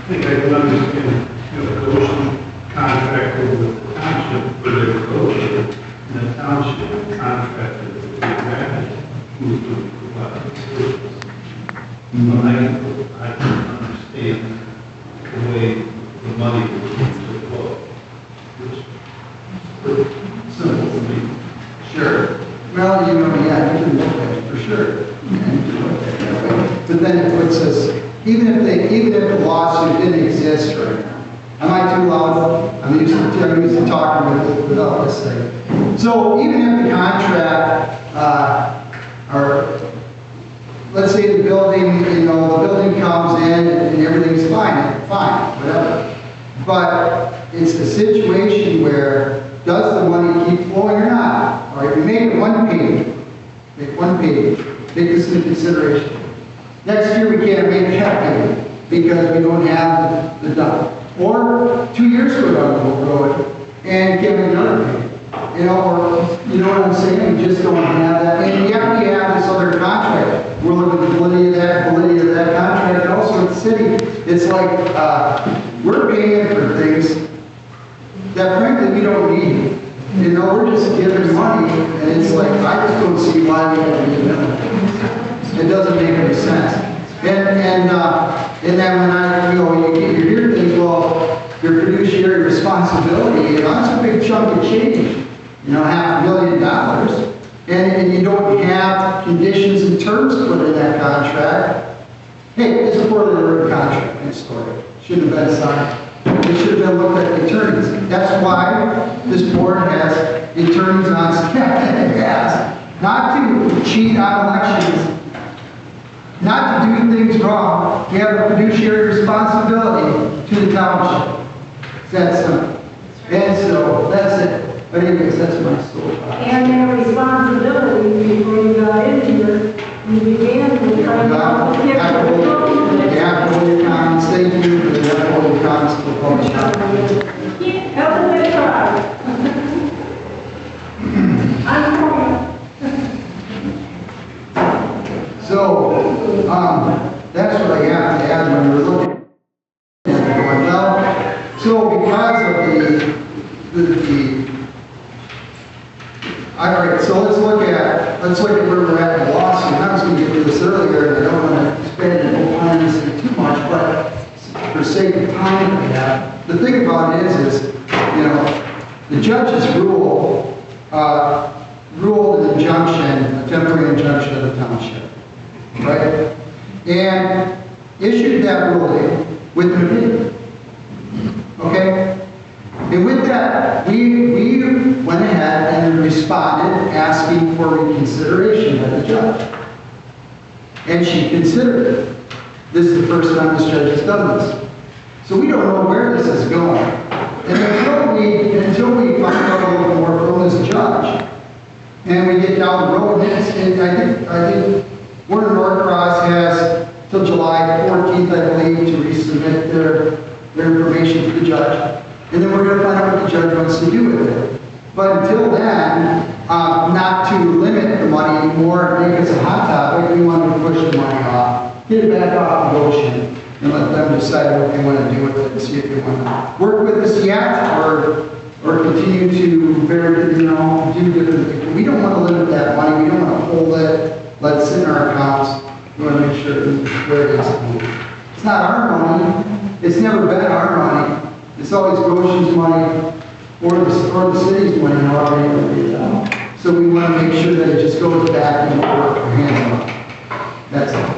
think I can understand, you know, Goshen contracted with the township for their Goshen, and the township contracted with the advantage who's going to provide the services. But I can understand the way the money will flow. It's pretty simple for me. Sure. Well, you know, yeah, you can look at it for sure. Yeah, you can look at it that way. But then it puts us, even if the lawsuit didn't exist right now. Am I too loud? I'm used to talking without this thing. So even if the contract, or let's say the building, you know, the building comes in and everything's fine, whatever. But it's the situation where, does the money keep flowing or not? All right, we make it one payment. Take this into consideration. Next year we can't make that payment because we don't have the dump. Or 2 years ago down the road and give another payment. You know, or, you know what I'm saying? We just don't have that. And yet we have this other contract. We're looking at the validity of that contract. And also with the city, it's like, we're paying for things that frankly we don't need. You know, we're just giving money, and it's like, I just don't see why we have to do that. It doesn't make any sense. And then when you hear things, well, your fiduciary responsibility, you know, that's a big chunk of change. You know, $500,000. And you don't have conditions and terms put in that contract. Hey, it's a poorly written contract, next story. Shouldn't have been signed. It should have been looked at the attorneys. That's why this board has attorneys on staff that it has. Not to cheat on elections, not to do things wrong. You have a fiduciary responsibility to the township. That's simple. And so, that's it. But anyways, that's my story. And their responsibility before you got in here, you began with trying to You have to hold your comments. Thank you for the hold your comments to the public. Help them get tried. I'm coming. So, that's what I have to add when we're looking at it going well. So because of all right, so let's look at where we're at in the lawsuit. I was going to get to this earlier, and I don't want to spend the whole time this too much, but for sake of time, the thing about it is, you know, the judge's ruled an injunction, a temporary injunction of the township, right? And issued that ruling with an opinion, okay? And with that, we went ahead and responded asking for reconsideration by the judge. And she considered it. This is the first time this judge has done this. So we don't know where this is going. And until we find out a little more from this judge, and we get down the road, and I think Warner Norcross has till July 14th, I believe, to resubmit their information to the judge. And then we're going to find out what the judge wants to do with it. But until then, not to limit the money anymore and make us a hot topic, we want to push the money off, get it back off the ocean, and let them decide what they want to do with it and see if they want to work with us yet or continue to do different things. We don't want to limit that money. We don't want to hold it, let it sit in our accounts. We want to make sure where it is. It's not our money. It's never been our money. It's always Goshen's money or the city's money, however you want to do that. So we want to make sure that it just goes back and work our hands on. That's it.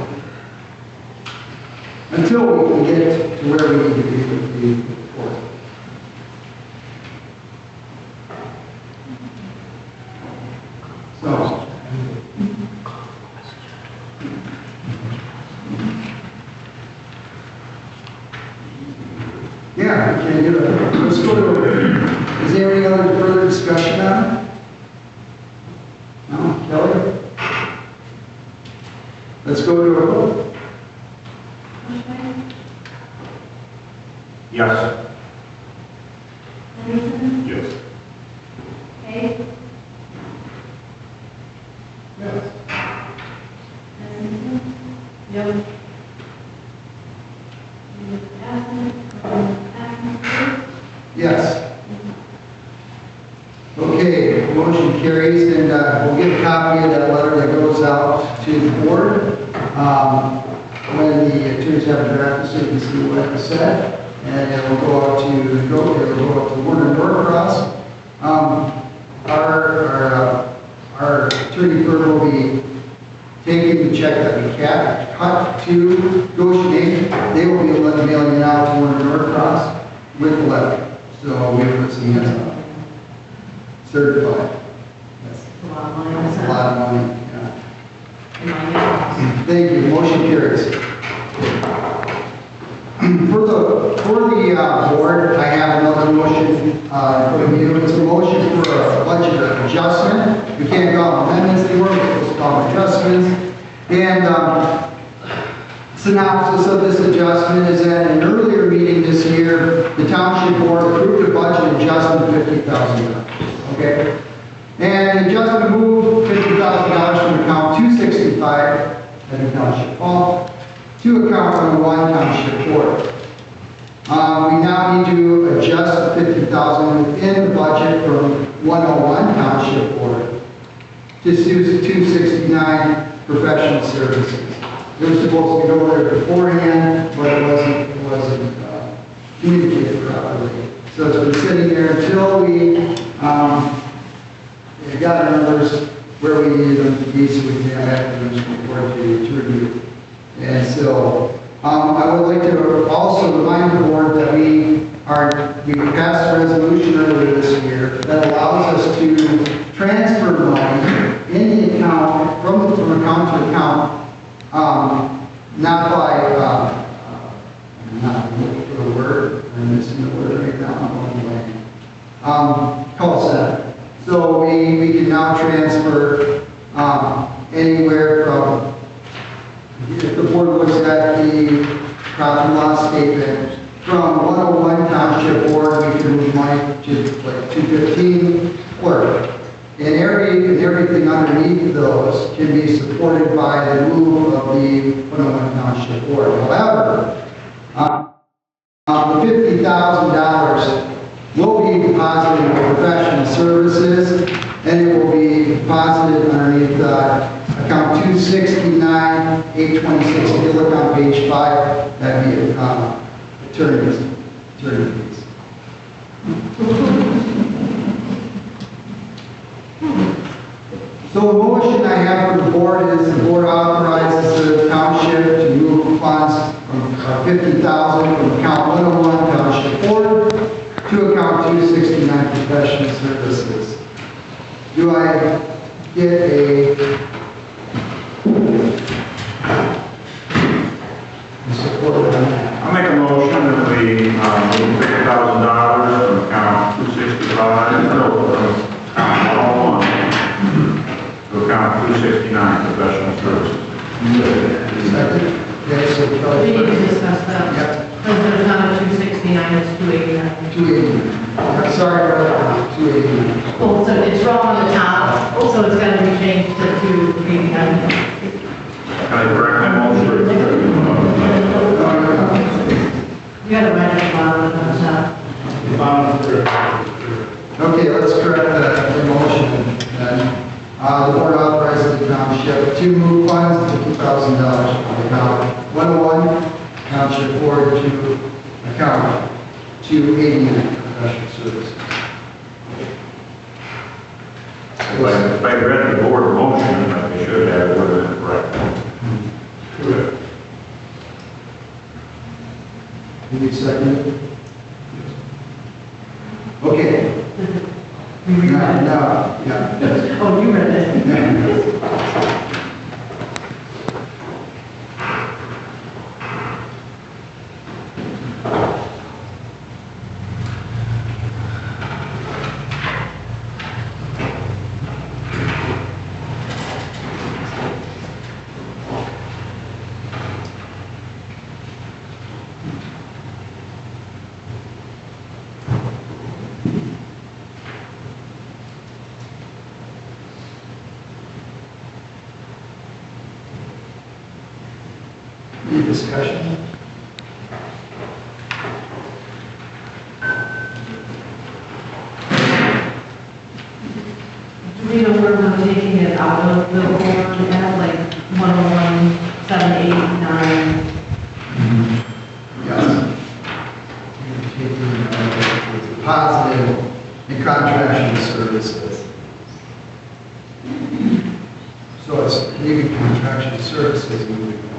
Until we can get to where we need to be with the court. So, yeah, we can do it. Let's go to, is there any other further discussion on it? No? Kelly? Let's go to a vote. Yes. Anderson? Yes. Hay? Yes. Anderson? No. Yes. Okay, motion carries, and we'll get a copy of that letter that goes out to the board when the attorneys have a draft, so you can see what it said, and it will go out to Warner Norcross. Our attorney firm will be taking the check that we cut to Goshen Inc. They will be mailing it out to Warner Norcross with the letter. So we have put some hands on it. Certified. That's A lot of money. a lot of money. Yeah. Thank you. Motion carries. For the board, I have another motion from you. It's a motion for a budget adjustment. We can't call them amendments anymore. We're supposed to call them adjustments. And synopsis of this adjustment is that in an earlier meeting this year, the township board approved a budget adjustment of $50,000. Okay? And the adjustment moved $50,000 from account 265 at the township hall to account 101 township board. We now need to adjust the $50,000 within the budget from 101 township board to 269 professional services. It was supposed to go there beforehand, but it wasn't communicated properly. So it's been sitting there until we got our numbers where we needed them to be, so we can have academics report to review. And so I would like to also remind the board that we passed a resolution earlier this year that allows us to transfer money in the account from account to account. Not by, I'm not looking for the word, I'm missing the word right now, I'm going away. Call center. So we can now transfer anywhere from, if the board looks at the profit and loss statement, from 101 township board, we can move money to like 215 clerk. And everything underneath those can be supported by the move of the 101 township board. However, the $50,000 will be deposited in professional services, and it will be deposited underneath account 269, 826. If you look on page 5, that'd be attorney fees. So the motion I have for the board is the board authorizes the township to move funds from 50,000 from account 101 township board to account 269 professional services. Do I get a support on that? I'll make a motion that we move $50,000 from account 265, from account 101 to account 269, professional services. Second? Okay, so We need to Kelly. discuss that. Yep. Because there's not a 269, it's 289. 280. I'm sorry about that, 280. Well, so it's wrong on the top, so it's got to be changed to 289. Can I correct my motion? You got to write it down on the top. Okay, let's correct the motion then. The board authorizes the township to move funds to $50,000 from account 101 township board to account 289 professional services. If I read the board motion, like I should have, it would have been correct. Correct. Can you second it? Okay. You read it? No, yeah. Oh, you read it. Any discussion? Do we know where we're taking it out of the board at, like 101, 789? Yes. Taking positive in contractual services. So it's leaving contractual services moving forward.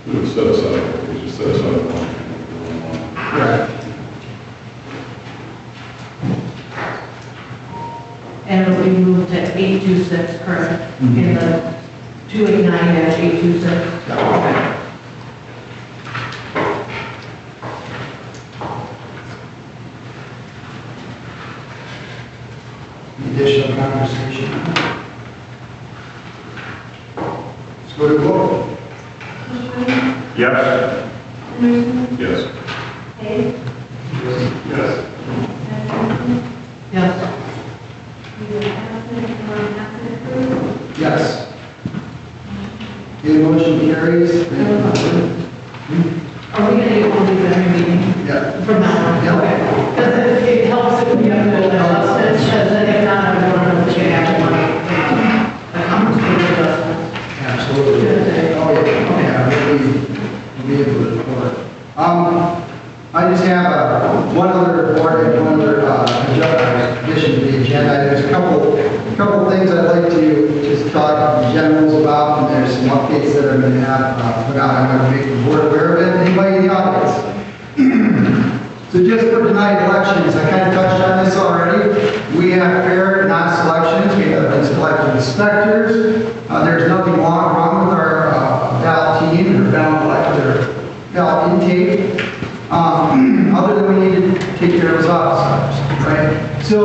We would set aside, we just set aside one. Correct. And it'll be moved to 826, correct? In the 289-826. Okay. Additional conversation? Let's go to vote. Yes. Yes. Yes. Yes. Yes. The motion carries. Are we going to able to do every meeting Yeah. from now on? Yeah. Okay. Because it helps if we have to adjustments, because then if not, everyone knows that you have to a complicated adjustments. Absolutely. Oh, yeah. We'll be able to report. I just have one other report and one other addition to the agenda. There's a couple things I'd like to just talk in generals about, and there's some updates that I'm going to have put out. I'm going to make the board aware of it. Anybody in the audience? So just for tonight elections, I kind of touched on this already. We have fair non-selections. We have been selected inspectors. There's nothing wrong with our ballot team or ballot intake. Other than we need to take care of those officers, right? So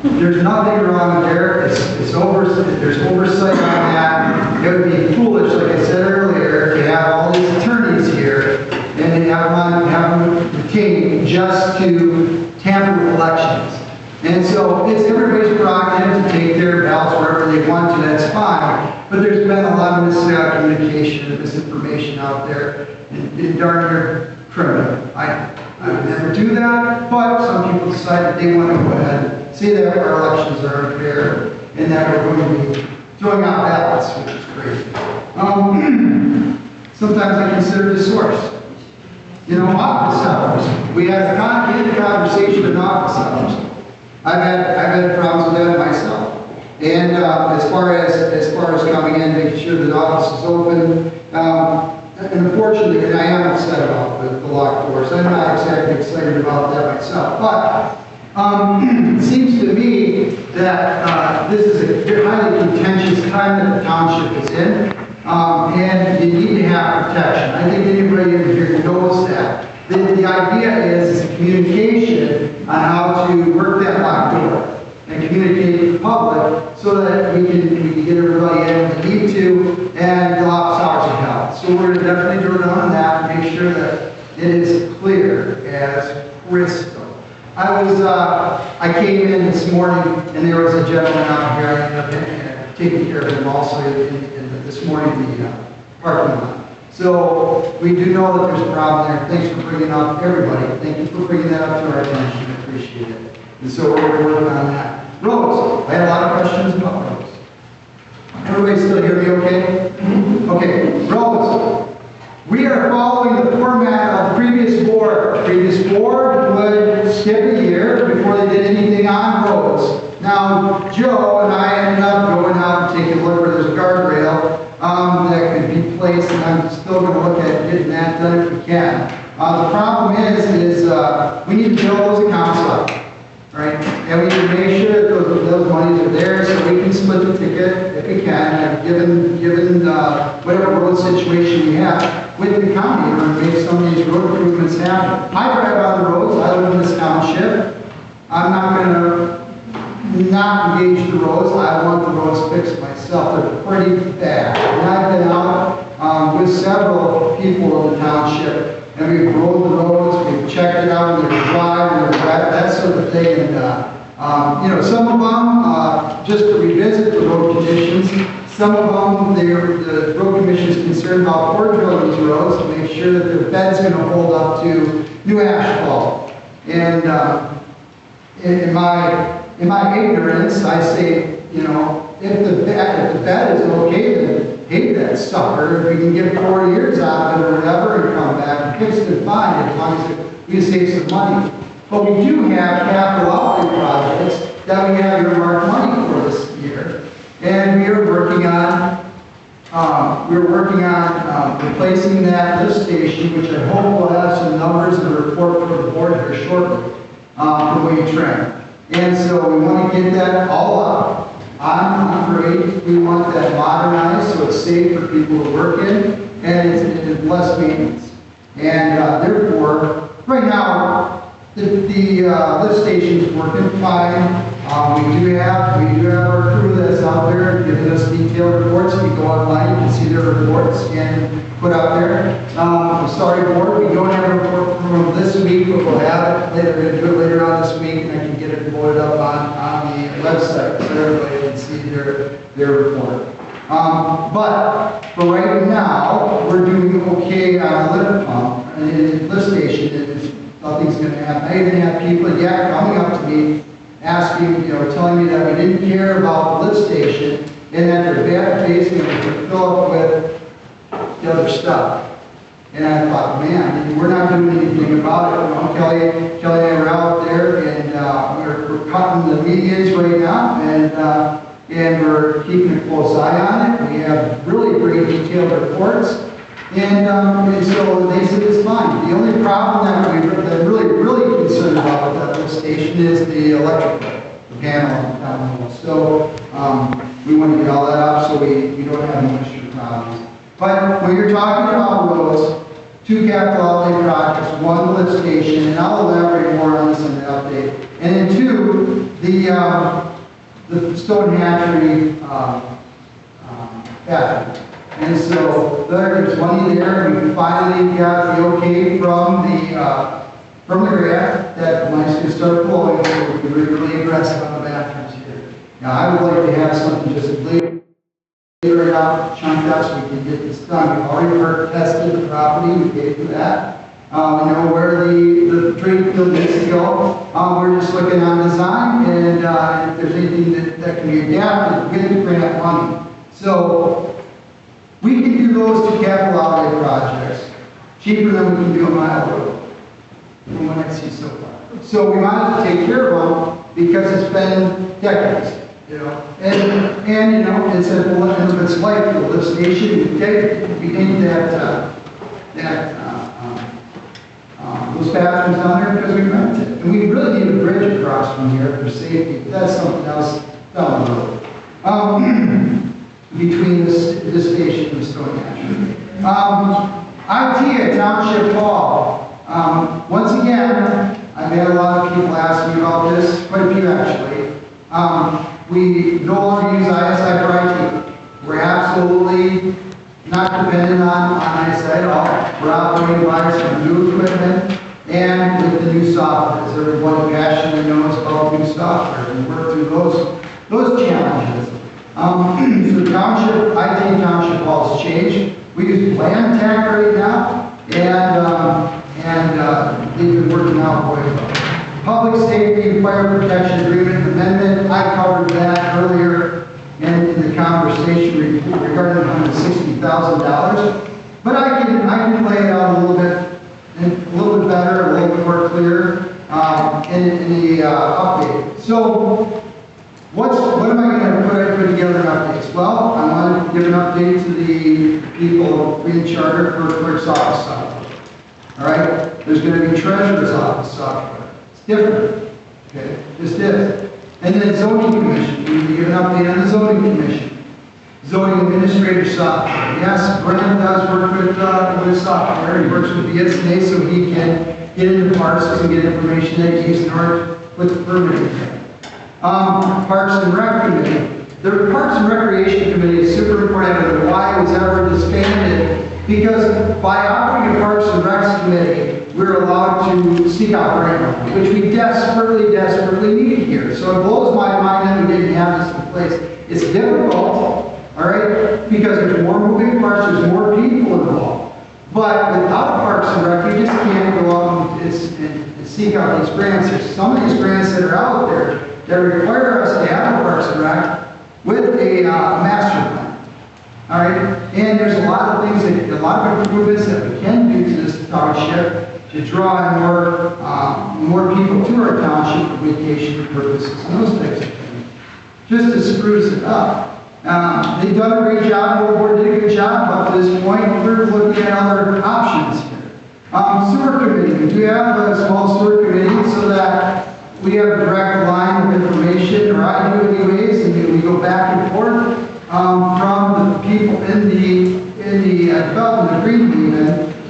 there's nothing wrong there. There's oversight on that. It would be foolish, like I said earlier, to have all these attorneys here and to have them retained just to tamper with elections. And so it's everybody's prerogative to take their ballots wherever they want to, that's fine. But there's been a lot of miscommunication and misinformation out there, and darn near criminal. I would never do that, but some people decide that they want to go ahead and say that our elections are unfair and that we're going to be throwing out ballots, which is crazy. Sometimes I consider it a source. office hours. We have the conversation in office hours. I've had problems with that myself. And as far as coming in, making sure that the office is open, and unfortunately, and I am upset about the locked doors. I'm not exactly excited about that myself, but it seems to me that this is a highly contentious time that the township is in, and you need to have protection. I think anybody in here knows that. The idea is communication on how to work that locked door and communicate with the public so that we can get everybody in when we need to, and the office hours are held. So we're going to definitely drill down on that and make sure that it is clear as crystal. I came in this morning and there was a gentleman out here, I ended up taking care of him also this morning in the parking lot. So we do know that there's a problem there. Thanks for bringing up everybody. Thank you for bringing that up to our attention. I appreciate it. And so we're working on that. Roads. I had a lot of questions about roads. Everybody still hear me okay? Okay, roads. We are following the format of the previous board. The previous board would skip a year before they did anything on roads. Now, Joe and I ended up going out and taking a look where there's a guardrail that could be placed, and I'm still going to look at getting that done if we can. The problem is we need to build those accounts up, right? And we need to make sure that those monies are there so we can split the ticket if we can, given whatever road situation we have with the county in order to make some of these road improvements happen. I drive on the roads. I live in this township. I'm not going to not engage the roads. I want the roads fixed myself. They're pretty bad. And I've been out with several people in the township, and we've rolled the roads, we've checked it out, and they're dry, and they're wet, that sort of thing. And some of them, just to revisit the road conditions, some of them, the road commission is concerned about core drilling these roads to make sure that their bed's going to hold up to new asphalt. And in my ignorance, I say, if the bed is okay, then hate that sucker. If we can get 4 years out of it or whatever and come back and fix it, fine, as long as we can save some money. But we do have capital outlay projects that we have earmarked money for this year. And we are working on replacing that lift station, which I hope will have some numbers and a report for the board here shortly, from Wayne Trent. And so we want to get that all up on grade. We want that modernized so it's safe for people to work in, and it's less maintenance. And therefore, right now, the lift station is working fine. We do have our crew that's out there giving us detailed reports. If you go online, you can see their reports and put out there. The starting board, we don't have a report from them this week, but we'll have it later. We're going to do it later on this week, and I can get it loaded up on the website so everybody can see their report. But for right now, we're doing okay on the lift pump and the lift station. Nothing's going to happen. I even have people coming up to me asking, telling me that we didn't care about the lift station and that their bad facing would fill up with the other stuff. And I thought, man, we're not doing anything about it. Kelly and I were out there, and we're cutting the medians right now, and we're keeping a close eye on it. We have really great detailed reports, and so they said it's fine. The only problem that we're really concerned about with that lift station is the electrical, the panel down below. So we want to get all that up so we don't have any extra problems. But when you're talking about roads, 2 capital outlay projects, 1 lift station, and I'll elaborate more on this in the update. And then 2, the stone hatchery bathroom. And so there's money there. We finally got the okay from the grant that money's going to start flowing, so we can be really aggressive on the bathrooms here. Now I would like to have something just later it out, chunked up so we can get this done. We've already tested the property, we paid for that. We know where the drain field needs to go. We're just looking on design, and if there's anything that can be adapted with grant money. So we can do those 2 capital outlay projects. cheaper than we can do a mile road, from what I see so far. So we might have to take care of them because it's been decades, you know. And you know, it's a it's like the lift station. We need those bathrooms down there because we rent it. And we really need a bridge across from here for safety. But that's something else down the road. Between this station and Stone Hatchery. IT at Township Hall. Once again, I've had a lot of people ask me about this, quite a few actually. We no longer use ISI for IT. We're absolutely not dependent on ISI at all. We're operating by some new equipment and with the new software. As everyone passionately knows about new software and work through those challenges. So township, IT Township Hall has changed. We use Land Tech right now, and they've been working out quite well. Public Safety and Fire Protection Agreement Amendment, I covered that earlier in the conversation regarding $160,000. But I can lay it out a little bit better, a little bit more clear in the update. So, what am I going to put together in updates? Well, I want to give an update to the people in charter for clerk's office software. All right? There's going to be treasurer's office software. It's different. Okay? Just is. And then zoning commission. We need to give an update on the zoning commission. Zoning administrator software. Yes, Brent does work with software. He works with BSNA so he can get into parcels and get information that he needs in order with the permitting thing. Parks and Rec Committee. The Parks and Recreation Committee is super important and why it was ever disbanded, because by operating a Parks and Recs Committee, we're allowed to seek out grant money, which we desperately need here. So it blows my mind that we didn't have this in place. It's difficult, all right, because there's more moving parts, there's more people involved. But without Parks and Rec, you just can't go out and seek out these grants. There's some of these grants that are out there that require us to have a Parks and Rec with a master plan. All right, and there's a lot of things, a lot of improvements that we can do to this township to draw in more people to our township for vacation purposes and those types of things, just to spruce it up. They've done a great job. The board did a good job up to this point. We're looking at other options here. Sewer committee. We do have a small sewer committee so that we have a direct line of information, or I do anyways, and we go back and forth from the people in the development agreement even,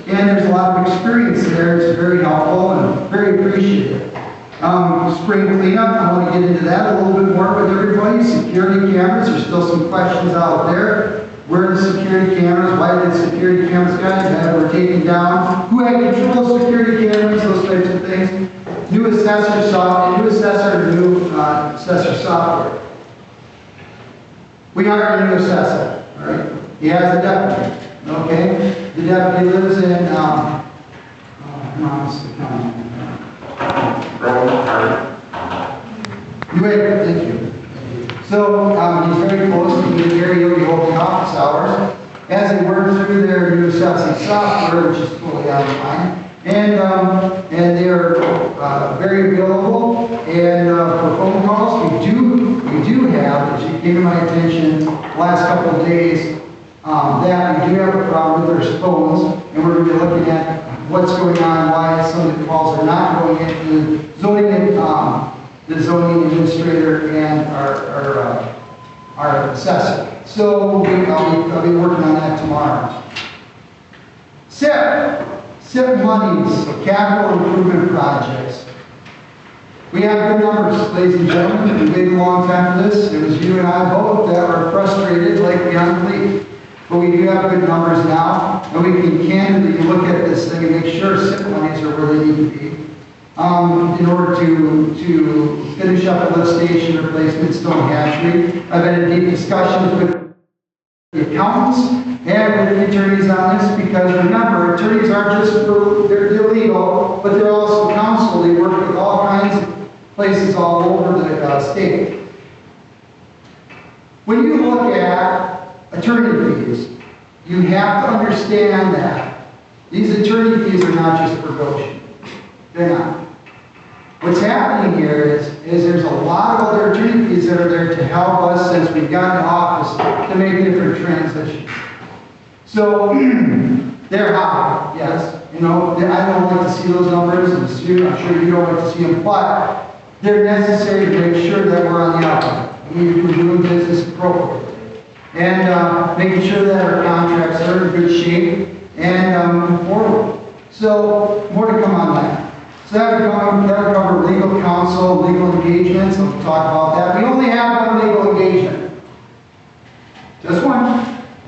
and there's a lot of experience there. It's very helpful and very appreciated. Spring cleanup, I want to get into that a little bit more with everybody. Security cameras, there's still some questions out there. Where are the security cameras? Why did security cameras that were taken down? Who had control of security cameras? Those types of things. New assessor software. We hired a new assessor, all right? He has a deputy, okay? The deputy lives in, thank you. So he's very close to being here. He'll be opening office hours as they work through their new assessing software, which is totally online. And they are very available. And for phone calls, we do have, as you came to my attention the last couple of days, that we do have a problem with their phones, and we're going to be looking at what's going on, why some of the calls are not going into the zoning administrator and our assessor. So I'll be working on that tomorrow. SIP monies, capital improvement projects. We have good numbers, ladies and gentlemen. We've waited a long time for this. It was you and I both that were frustrated like beyond belief. But we do have good numbers now, and we can candidly look at this thing and make sure SIP monies are where they need to be. In order to finish up the lift station replacement Stone Hatchery. I've had a deep discussion with the accountants and with the attorneys on this, because remember, attorneys aren't just they're legal, but they're also counsel. They work with all kinds of places all over the state. When you look at attorney fees, you have to understand that These attorney fees are not just for Goshen. They're not. What's happening here is there's a lot of other attorney fees that are there to help us since we've gotten to office to make different transitions. So, they're high, yes. You know, I don't like to see those numbers, and I'm sure you don't like to see them, but they're necessary to make sure that we're on the up. We're doing business appropriately. And making sure that our contracts are in good shape and moving forward. So, more to come on that. So that'll cover legal counsel, legal engagements, we'll talk about that. We only have one legal engagement. Just one.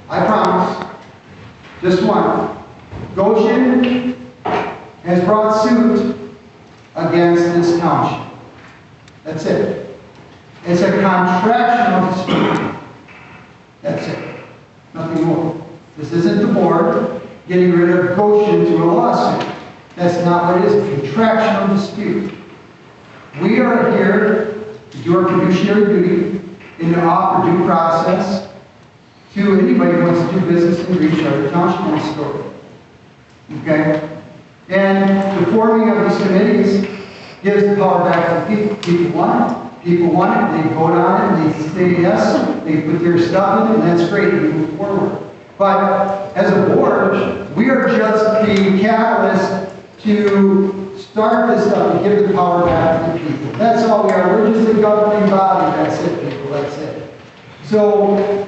I promise. Just one. Goshen has brought suit against this township. That's it. It's a contractual dispute. That's it. Nothing more. This isn't the board getting rid of Goshen to a lawsuit. That's not what it is. A contractual dispute. We are here to do our fiduciary duty and to offer due process to anybody who wants to do business in Green Charter Township and Story. Okay? And the forming of these committees gives the power back to the people. People want it. People want it. They vote on it. They say yes. They put their stuff in it, and that's great. We move forward. But as a board, we are just the catalyst to start this up and give the power back to the people. That's all we are. We're just a governing body. That's it, people. That's it. So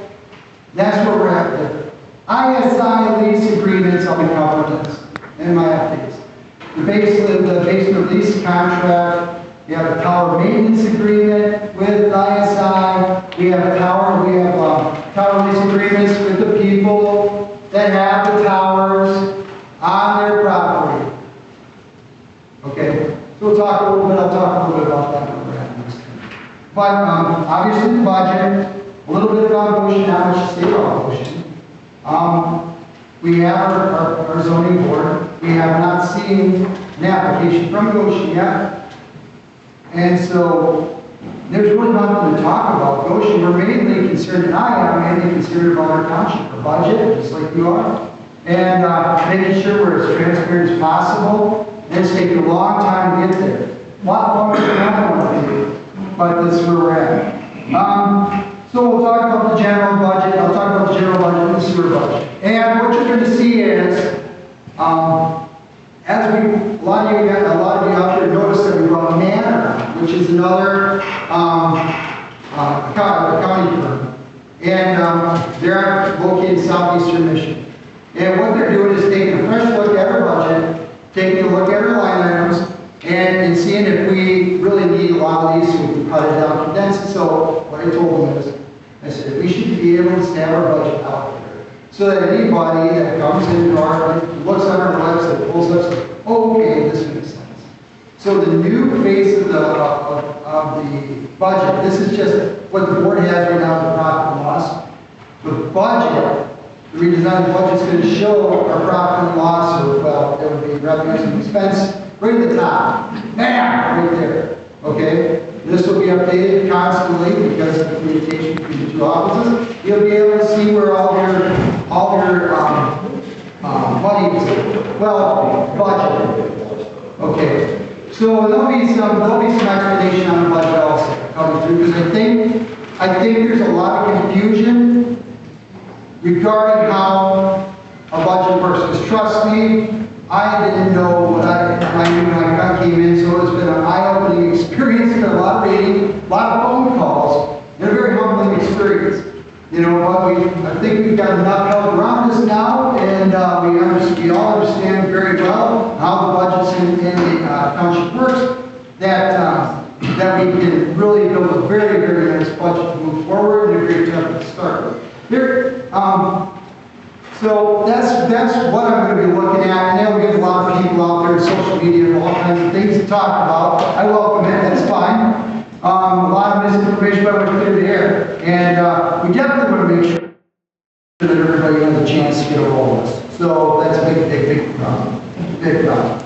that's where we're at there. ISI lease agreements, I'll be covering this in my updates. The basement lease contract. We have a tower maintenance agreement with ISI. We have tower lease agreements with the people that have the towers on their property. Okay, so I'll talk a little bit about that when we're at this time. But obviously the budget, a little bit about Goshen, not much to say about Goshen. We have our zoning board. We have not seen an application from Goshen yet. And so there's really nothing to talk about. Goshen, we're mainly concerned, and I am mainly concerned about our township, our budget, just like you are. And making sure we're as transparent as possible. It's taken a long time to get there. A lot longer than I want to do, but that's where we're at. So we'll talk about the general budget. I'll talk about the general budget and the sewer budget. And what you're going to see is, a lot of you out there noticed that we brought Manor, which is another county firm, and they're located in southeastern Michigan. And what they're doing is taking a fresh look at our budget, taking a look at our line items, and seeing if we really need a lot of these so we can cut it down, condense it. So what I told them is, I said, we should be able to have our budget out there. So that anybody that comes into our, looks on our website, pulls up, says, oh, okay, this makes sense. So the new phase of the budget, this is just what the board has right now, the profit and loss. The budget, the redesigned budget is going to show our profit and loss, or well, it would be revenues and expense, right at the top. Bam! Right there. Okay? This will be updated constantly because of the communication between the two offices. You'll be able to see where all your money is, well, budget. Okay. So there'll be some explanation on the budget also coming through, because I think there's a lot of confusion regarding how a budget works. Because trust me, I didn't know what I knew when I came in, so it's been an eye-opening experience, been a lot of reading, a lot of phone calls, and a very humbling experience. You know, but I think we've got enough help around us now, and we all understand very well how the budgets in the township works, that we can really build a very, very nice budget to move forward and a great template to start with. So that's what I'm going to be looking at. And then we get a lot of people out there in social media and all kinds of things to talk about. I welcome it. That's fine. A lot of misinformation, but we're clear the air. And we definitely want to make sure that everybody has a chance to get a hold of us. So that's a big problem. Big problem.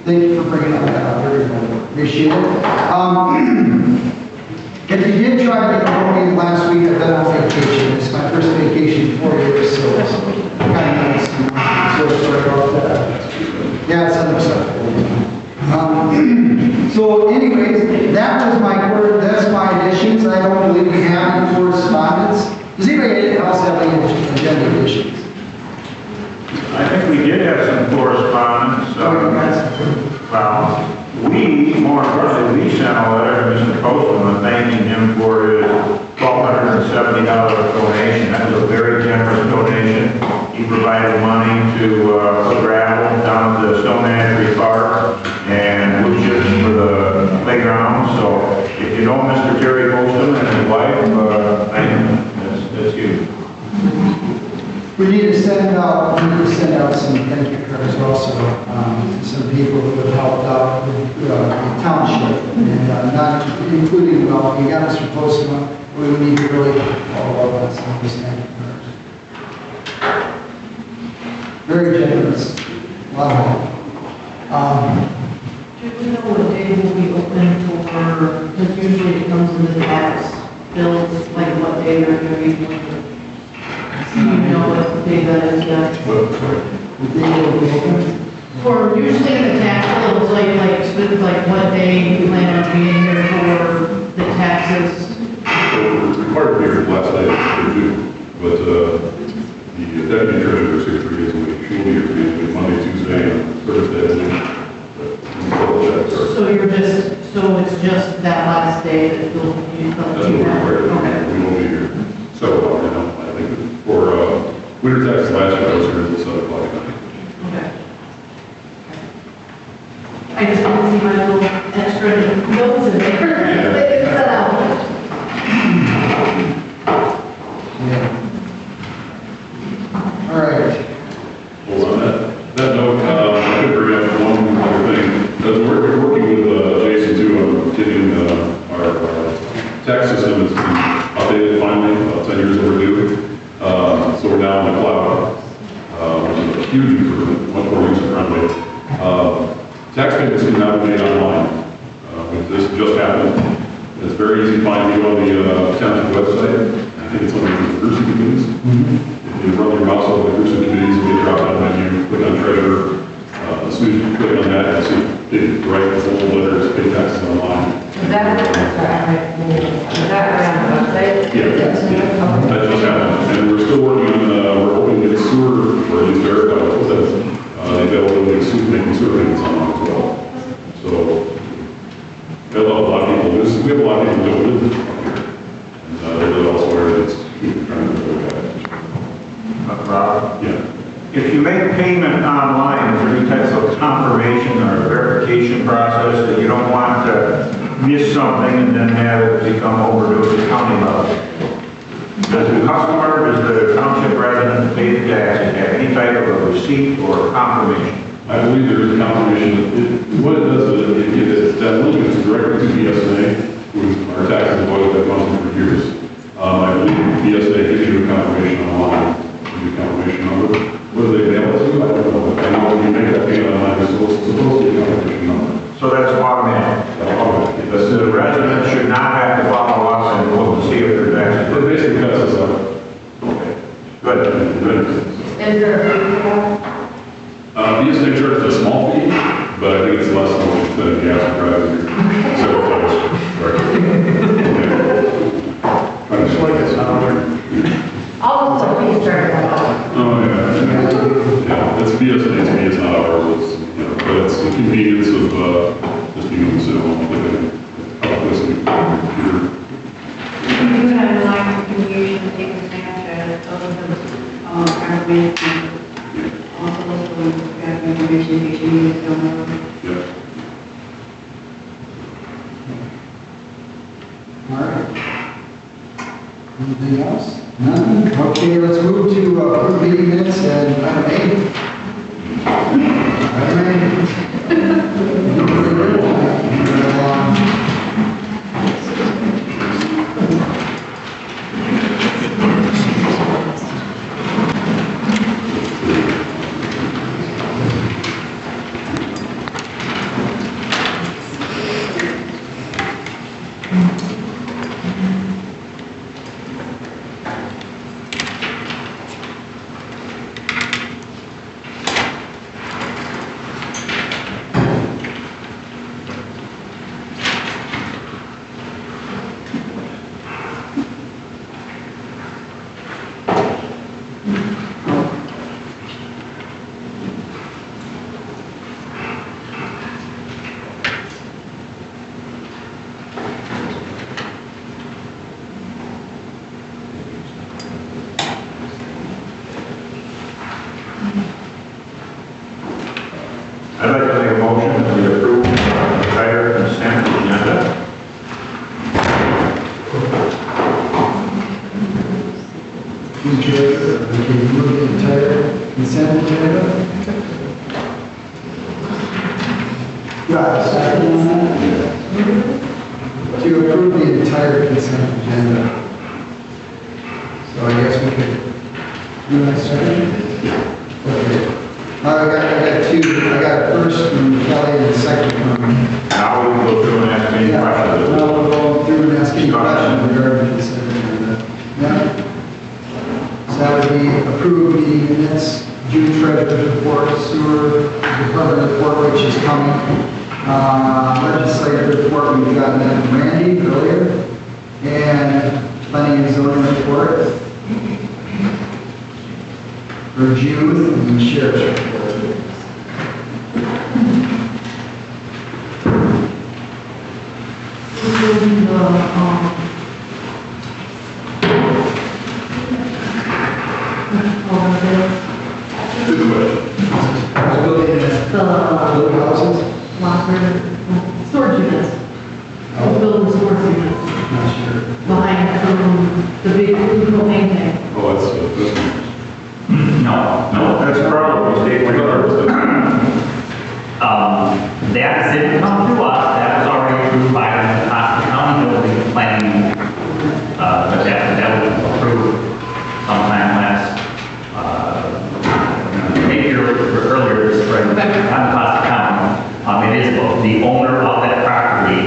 Thank you for bringing that up, everybody. Appreciate it. If you did try to get a hold of me last week, I've been on vacation. It's my first vacation in 4 years, so kind of nice. So sorry about that. So anyways, that's my additions. I don't believe we have any correspondence. Does anybody else have any agenda additions? I think we did have some correspondence. Well, more importantly, we sent a letter to Mr. Postman thanking him for his $1,270 donation. That was a very generous donation. He provided money to put gravel down at the Stone Entry Park and wood chips for the playground. So if you know Mr. Terry Postman and his wife, thank him. That's you. We need to send out some thank you cards also to some people who have helped out with the township, and not including, well, you got Mr. Postman, we need to really follow up on some of these thank you cards. Very generous, a lot of help. Do we know what day will be open for, because usually it comes into the tax bills, like what day they're going to be open? Do you know what day that is yet? The day will be open. For usually the tax bill, it's like what day you plan on being here for the taxes. So required to be here last day or two, but the deputy treasurer is here 3 days a week. She'll be here 3 days a week, Monday, Tuesday, and Thursday. So it's just that last day that you'll use the. That's what we're required. Okay. We won't be here. So, I think for winter tax last year, I was here until 7 o'clock at night. Okay. I just want to see my little extra notes in there. Yeah. They can set out. Yeah. All right. Well, on that note, I could bring up one other thing. As we're working with Jason too on getting our tax system is updated finally, about 10 years overdue. So we're now in the cloud, which is a huge improvement, much more user-friendly. Tax payments can now be made online. This just happened. It's very easy to find you on the township website. I think it's under the Cruising Committees. If you run your mouse over the Cruising Committees, you get a drop-down menu, click on Treasurer. As soon as you click on that, you see big, bright, full letters, pay taxes online. Is that right on the website? Yeah, that just happened. And we're still working on, we're hoping to get sewer, or at least verify the availability of sewer, making sewer payments online as well. So, we have a lot of people doing it here. And they're elsewhere that's trying to do that. Rob? Yeah. If you make payment online, is there any types of confirmation or verification process that you don't want to miss something and then have it become overdue at the county level? Does the customer, does the township resident pay the taxes have any type of a receipt or confirmation? I believe there is a confirmation. What it does is that link is directly to BSNA, who our taxes avoid that monthly for years. I believe BSNA gives you a confirmation online, gives you a confirmation number. Whether they mail it to you, I don't know. I know when you make that payment online, it's supposed to be a confirmation number. So that's automatic. The resident should not have to follow us and look to see if there's actually. It basically cuts us out. Okay. Good. Is there a fee for that? BSNA charges a small fee, but I think it's less than what you spend in gas and driving here. Several times. Trying to like it's All of the fees are. Oh, yeah, it's BSNA's fee, it's not ours, but it's the convenience of just being able to sit home, listening to the computer. You can do it online, communication, take a Snapchat, those kind of ways. Also, those got information in case you need it down the road. Yeah. All right. Anything else? None? Okay, let's move to approve meeting minutes and item 8. that we approve the entire consent agenda. Okay, move the entire consent agenda. Do I have a second on that? To approve the entire consent agenda. So I guess we could, do I second? Okay. I got two, I got first from Kelly and second from me. Now we can go through and ask any questions. Now we'll go through and ask any questions regarding the consent agenda. Yeah. So that would be approved meeting minutes, June treasurer's report, sewer department report, which is coming. Legislative report, we've gotten that from Randy earlier. And planning and zoning report for June, and the sheriff's report. Storage units. Building storage units. Not sure. Behind the big propane tank. Oh, that's No, that's probably state reimbursement. That didn't come through us, that was already approved by the County Building Planning, but that was approved sometime last, maybe earlier this spring, on Costa County. It is the owner of that property,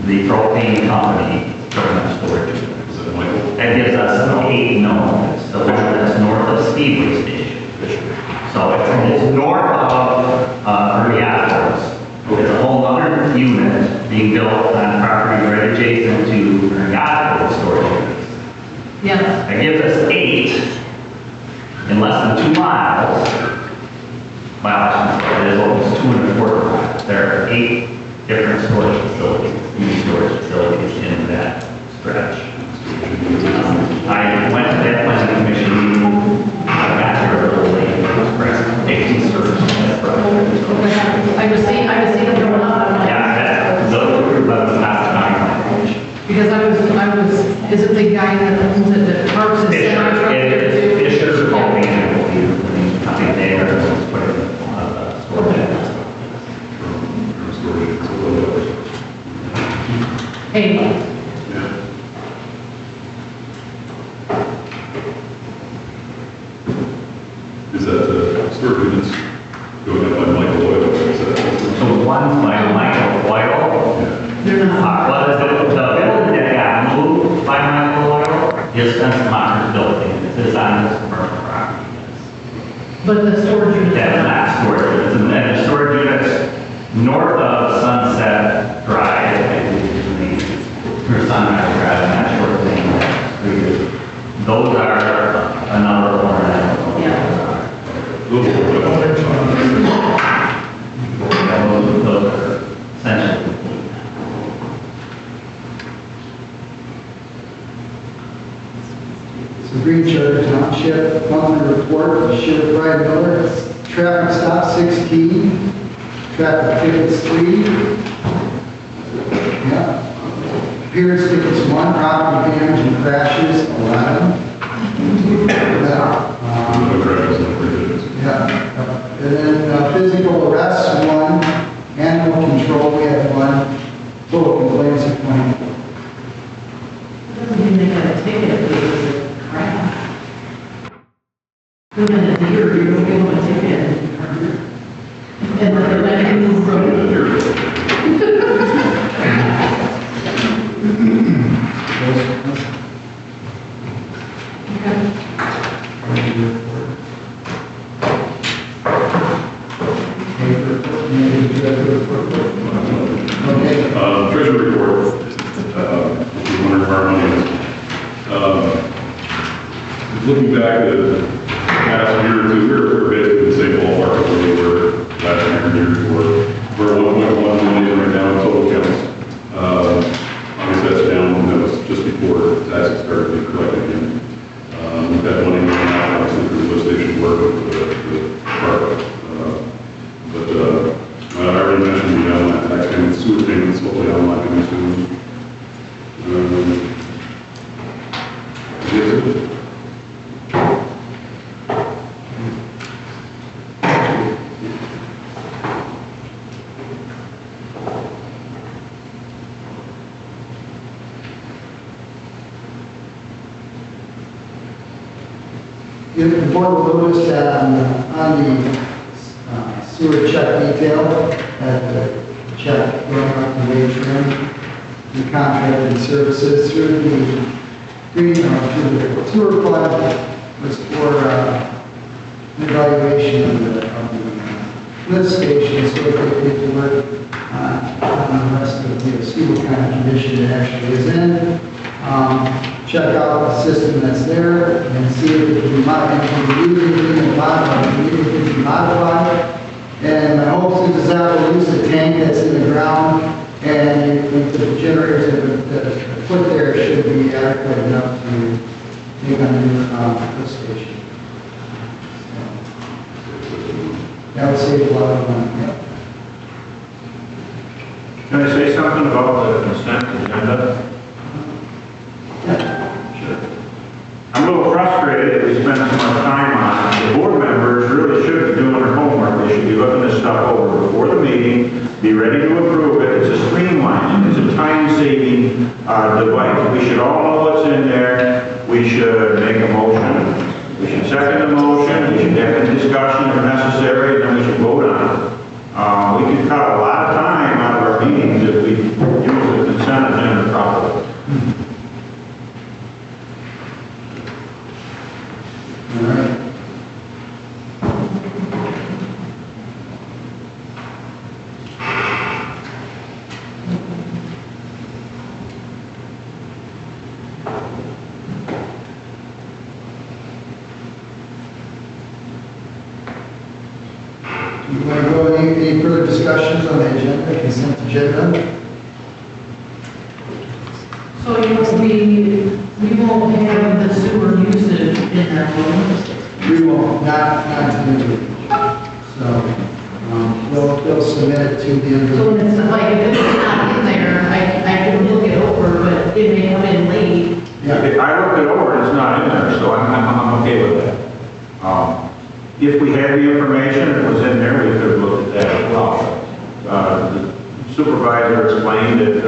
the propane company, putting up storage units. That gives us 8 nodes, the one that's north of Speedway Station. So it's north of Riatos. There's a whole other unit being built on property right adjacent to Riatos storage units. Yes. That gives us 8 in less than 2 miles. Well, it is almost 2.25 miles. There are 8 different storage facilities, new storage facilities in that stretch. I went to that planning commission meeting. I got here a little late. It was present. 18 storage. I just seen it going on. Yeah, those were approved by the Costa County Planning Commission. Because I was, is it the guy that owns it that parks his Fisher, semi truck it there is too? Fisher, Colby, and I think they are putting storage. Hey, Is that storage units going up by Michael Oil? Is that? So one's by Michael Oil. they're not. Well, the building that got moved by Michael Oil is Spencer building. It is on this commercial property. But the storage unit. That is not storage units. And then the storage units north of Sunset Drive, or Sunrise Drive, I'm not sure what the name of that street is. Those are another one. Yeah. Those are Those are essentially. So Green Township, monthly report of Sheriff Brian Miller, traffic stop 16, traffic tickets 3. Yeah. Appearance tickets 1, property damage and crashes 11. Yeah. Yeah. And then physical arrests 1, animal control we have 1, total complaints of 20. Doesn't mean they got a ticket if it was a crap. Good in a deer, you don't give them a ticket. And then let you move from Treasury report, if you wonder where our money is. Looking back at the past year or two, we're basically the same ballpark as we were last year and year before. We're at 1.1 million right now in total counts. Obviously that's down, that was just before taxes started being collected again. We've had money going out, obviously, through the lift station work with the park. I already mentioned The board will notice that on the sewer check detail, at the check going up to wage room, the contracted services through the through the sewer fund was for an evaluation of the lift station, so that they get to work on the rest of the see what kind of condition it actually is in. Check out the system that's there and see if it can be modified, And my hope is that we'll use the tank that's in the ground and the generators that put there should be adequate enough to make a new lift station. That would save a lot of money. Can I say something about the consent agenda? I'm a little frustrated that we spend so much time on it. The board members really should be doing their homework. They should be looking this stuff over before the meeting, be ready to approve it. It's a streamlining, it's a time-saving device. We should all know what's in there. We should make a motion. We should second the motion. We should have a discussion if necessary, and then we should vote on it. We could cut a lot of time out of our meetings if we use the consent agenda properly. All right. Do you want to go any further discussions on the agenda, consent agenda? So we won't have the sewer usage in our room? We won't, not today. So, they'll submit it to the end So of it's not like, if it's not in there, I can look it over, but it may come in late. Yeah. If I looked it over, it's not in there, so I'm okay with that. If we had the information, it was in there, we could have looked at that as well. The supervisor explained that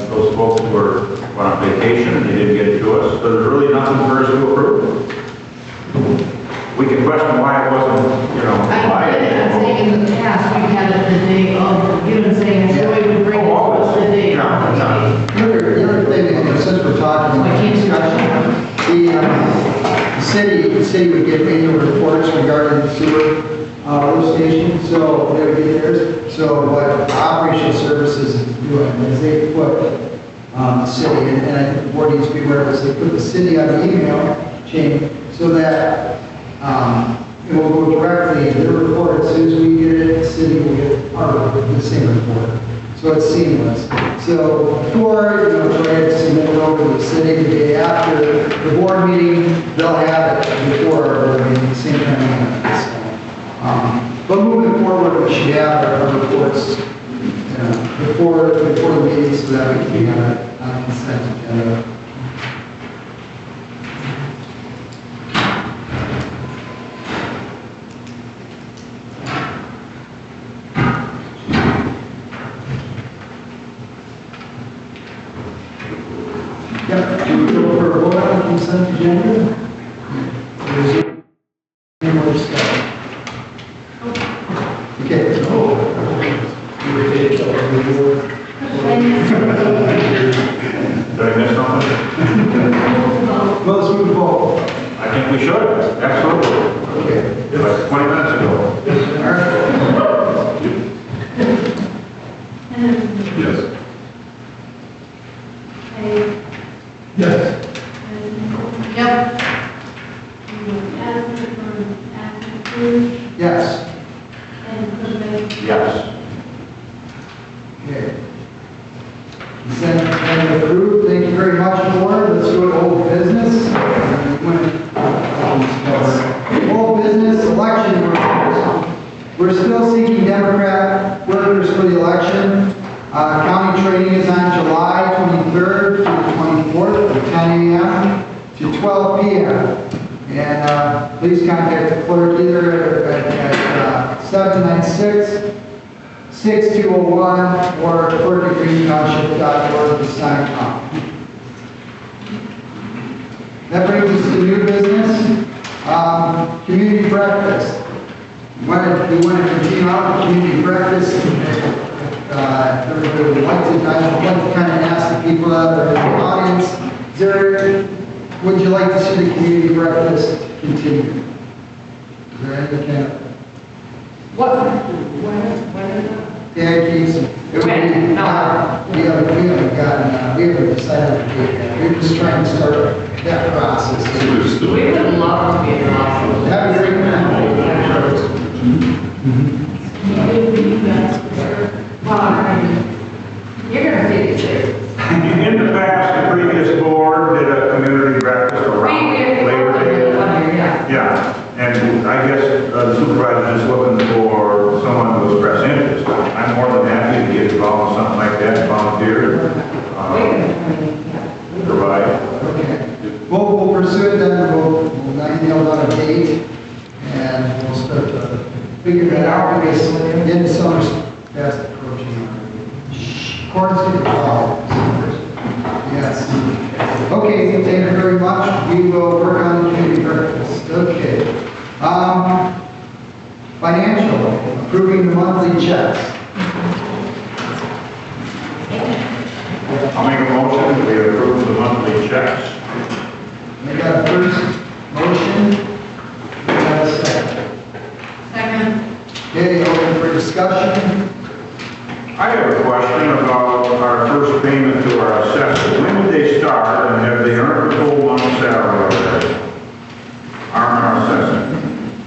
those folks were on vacation and they didn't get it to us, so there's really nothing for us to approve. We can question why it wasn't, I'm saying in the past, we had it the day of, saying, so we would bring it to us the day of. The other thing, since we're talking about the city would get annual reports regarding the sewer lift station, so they would get theirs. So what operational services is doing is they put the city, and I think the board needs to be aware of this, they put the city on the email chain so that it will go directly in their report. As soon as we get it, the city will get part of the same report. So it's seamless. So before, try to submit it over to the city the day after the board meeting, they'll have it before our board meeting, same time. So, but moving forward, we should have our reports before the meeting so that we can be on consent agenda. Yep, should we go for a vote on the consent agenda? Or is there any more discussion? Okay, Did I miss something? let's move the vote. I think we should, absolutely. Okay. Like 20 minutes ago. All right. Yes. Yes. Yep. Yes. Yes. Okay. Consent agenda approved. Thank you very much, board. Let's go to old business. Old business election workers. We're still seeking Democrat workers for the election. County training is on July 23rd to the 24th from 10 a.m. to 12 p.m. And please contact the clerk either at 796-6201 or clerk at greentownship.org to sign up. That brings us to new business. community breakfast. We want to continue out the community breakfast. Everybody would like to, I would like to kind of ask the people that are in the audience, would you like to see the community breakfast continue? Is there any kind of pancakes? We haven't decided to do that. We're just trying to start that process. We would love to be involved. That'd be great. You're gonna take it there. In the past, the previous board did a community breakfast around Labor Day. Yeah, and I guess the supervisor is looking for someone to express interest. I'm more than happy to get involved in something like that, volunteer. Provide. Okay. We'll pursue it then, we'll nail out a date, and we'll start figuring it out, because in summer's fast approaching. According to the call. Yes. Okay, thank you very much. We will work on the community breakfast. Okay. Financial, approving the monthly checks. I'll make a motion, we approve the monthly checks. We got a first motion. We got a second. Second. Okay, open for discussion. I have a question about our first payment to our assessor. When did they start, and have they earned a full month's salary already? Our assessor.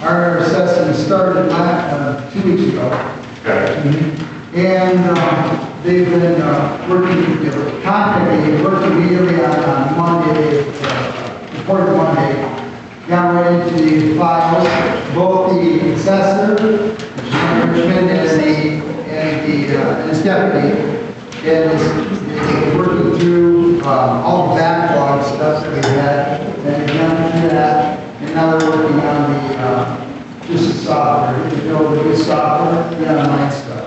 Our assessment started 2 weeks ago. Okay. And they've been contacting, working immediately on Monday, before Monday. Got right into the files, both the assessor, Richmond, and his deputy, and is working through all the backlog stuff that we had, and they've gone through that, and now they're working on the just the software, the new software, the online stuff.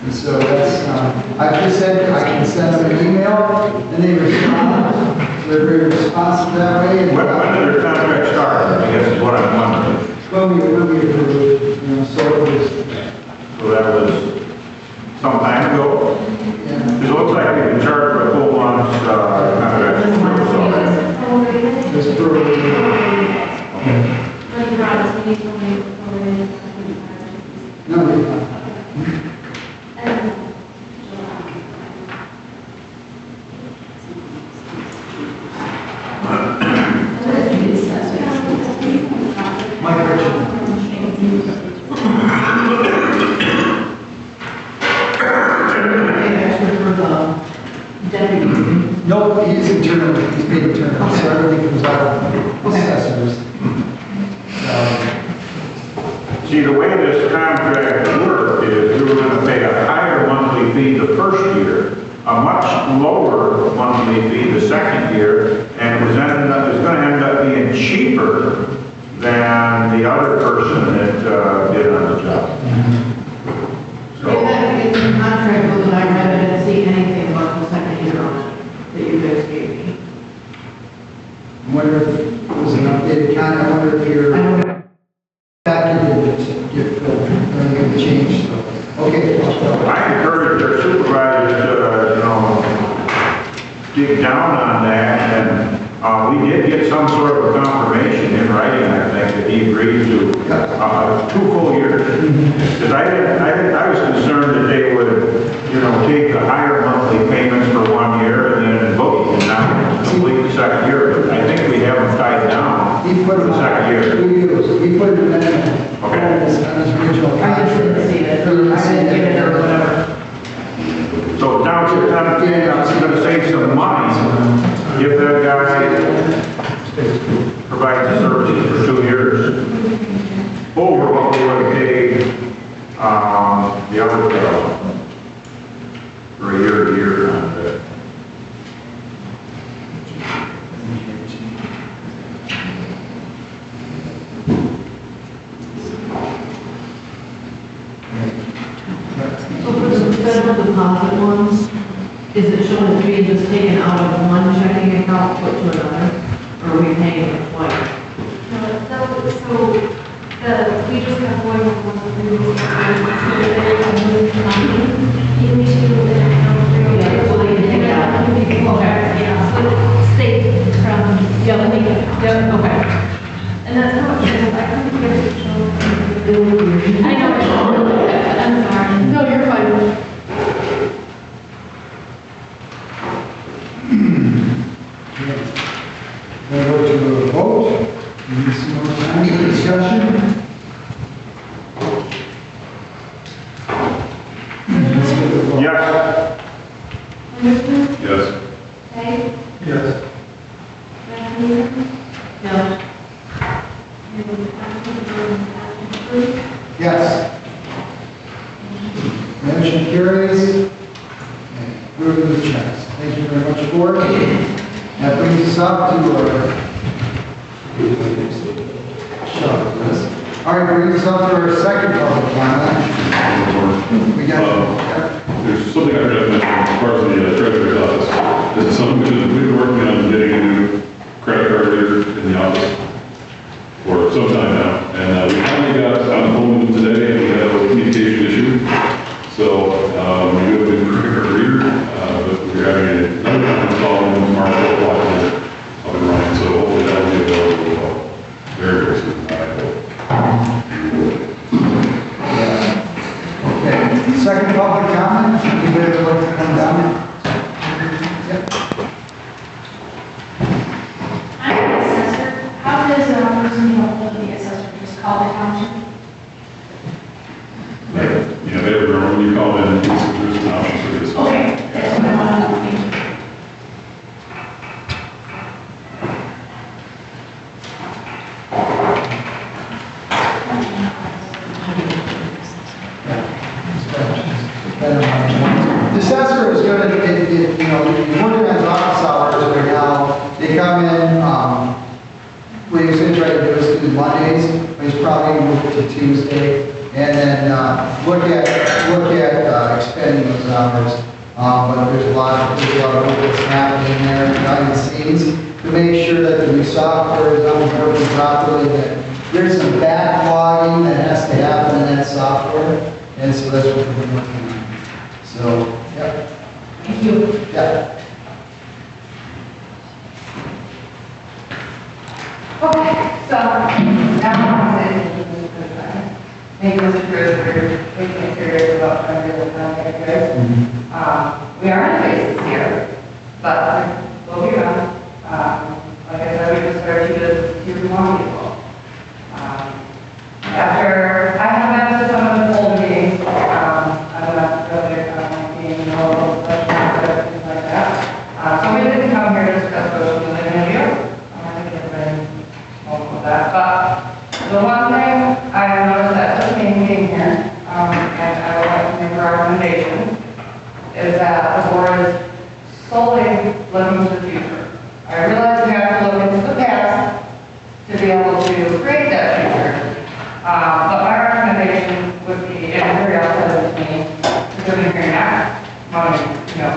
And so that's, I just said I can send them an email, and they respond. So they're very responsive that way. And when did their contract start? I guess is what I'm wondering. when we approved, so it was. So that was some time ago. Yeah. It looks like we can charge for a full month's contract. This program. No, Mike Richard. No, he's internal, he's paid internal, so everything comes out of assessors. See, the way this contract worked is we were going to pay a higher monthly fee the first year, a much lower monthly fee the second year, and it was going to end up being cheaper than the other person that did on the job. In that contract, was I read, I didn't see anything about the second year on it that you guys gave me. I wonder if it was an updated kind, I wonder if you're back into it, get filled, or get the change, so. Okay. I encourage their supervisors to, dig down on that, and we did get some sort of a confirmation in writing, I think, that he agreed to 2 full years. Because I was concerned that they would, take the higher monthly payments for 1 year and then boogie and not complete the second year. But I think we have them tied down for the second year. He put it in Okay. on his original I contract. just didn't see it, I didn't get it or whatever. So township is going to save some money if that guy provides the services for 2 years over what we would have paid the other fellow for a year to year on that. So for the federal deposit ones, is it showing as being just taken out of one checking account, put to another? Or are we paying it twice? So we just got going with one of the rules. Into the account. Yeah, so they can take it out. Okay, yeah, so it's safe from, okay. And that's how it is, I couldn't get it to show. I know, I'm sorry. No, you're fine. We'll go to a vote. We need some more time for discussion. Yes. Anderson? Yes. Dave? Yes. Bethany? No. Yes. Motion carries. Approving the checks. Thank you very much, board. That brings us up to our... All right, brings us up to our second public comment. We got... There's something I forgot to mention as far as the treasurer's office. This is something we've been working on getting a new credit card reader in the office for some time now. And we finally got on the phone with them today and we had a communication issue. So we do have a new credit card reader, but we're having another conference call in tomorrow at 4 o'clock up and running. So hopefully that will be available very, very soon. Okay, second public comment. Anybody would like to come down? Yep. I'm the assessor. How does a person get hold of the assessor? Just call the township? You know, when you call in, there's an option for this. Okay, that's what I want to know. Thank you. The assessor is going to, you know, he's working on his office hours right now. They come in, what he's going to try to do is do Mondays, but he's probably going to move it to Tuesday, and then look at expanding those hours. But there's a lot of work that's happening there behind the scenes to make sure that the new software is working properly, that there's some backlogging that has to happen in that software, and so that's what we're working on. So, yeah. Thank you. Yeah. Okay, so now I'm saying, thank you, Mr. Treasurer, taking serious about trying to get the contact guys. We are in phases here, but we'll be around. Like I said, we just started to do more people. After I have been to some of the old meetings, I don't have to go there, meeting, or things like that. So we didn't come here to discuss social media interview. I think everybody knows about that. But the one thing I have noticed at this meeting here, and I would like to make a recommendation, is that the board is solely looking to the future. I realize we have to look into the past to be able to create that future. But my recommendation would be, and very outside of me, to do it here now, money, you know,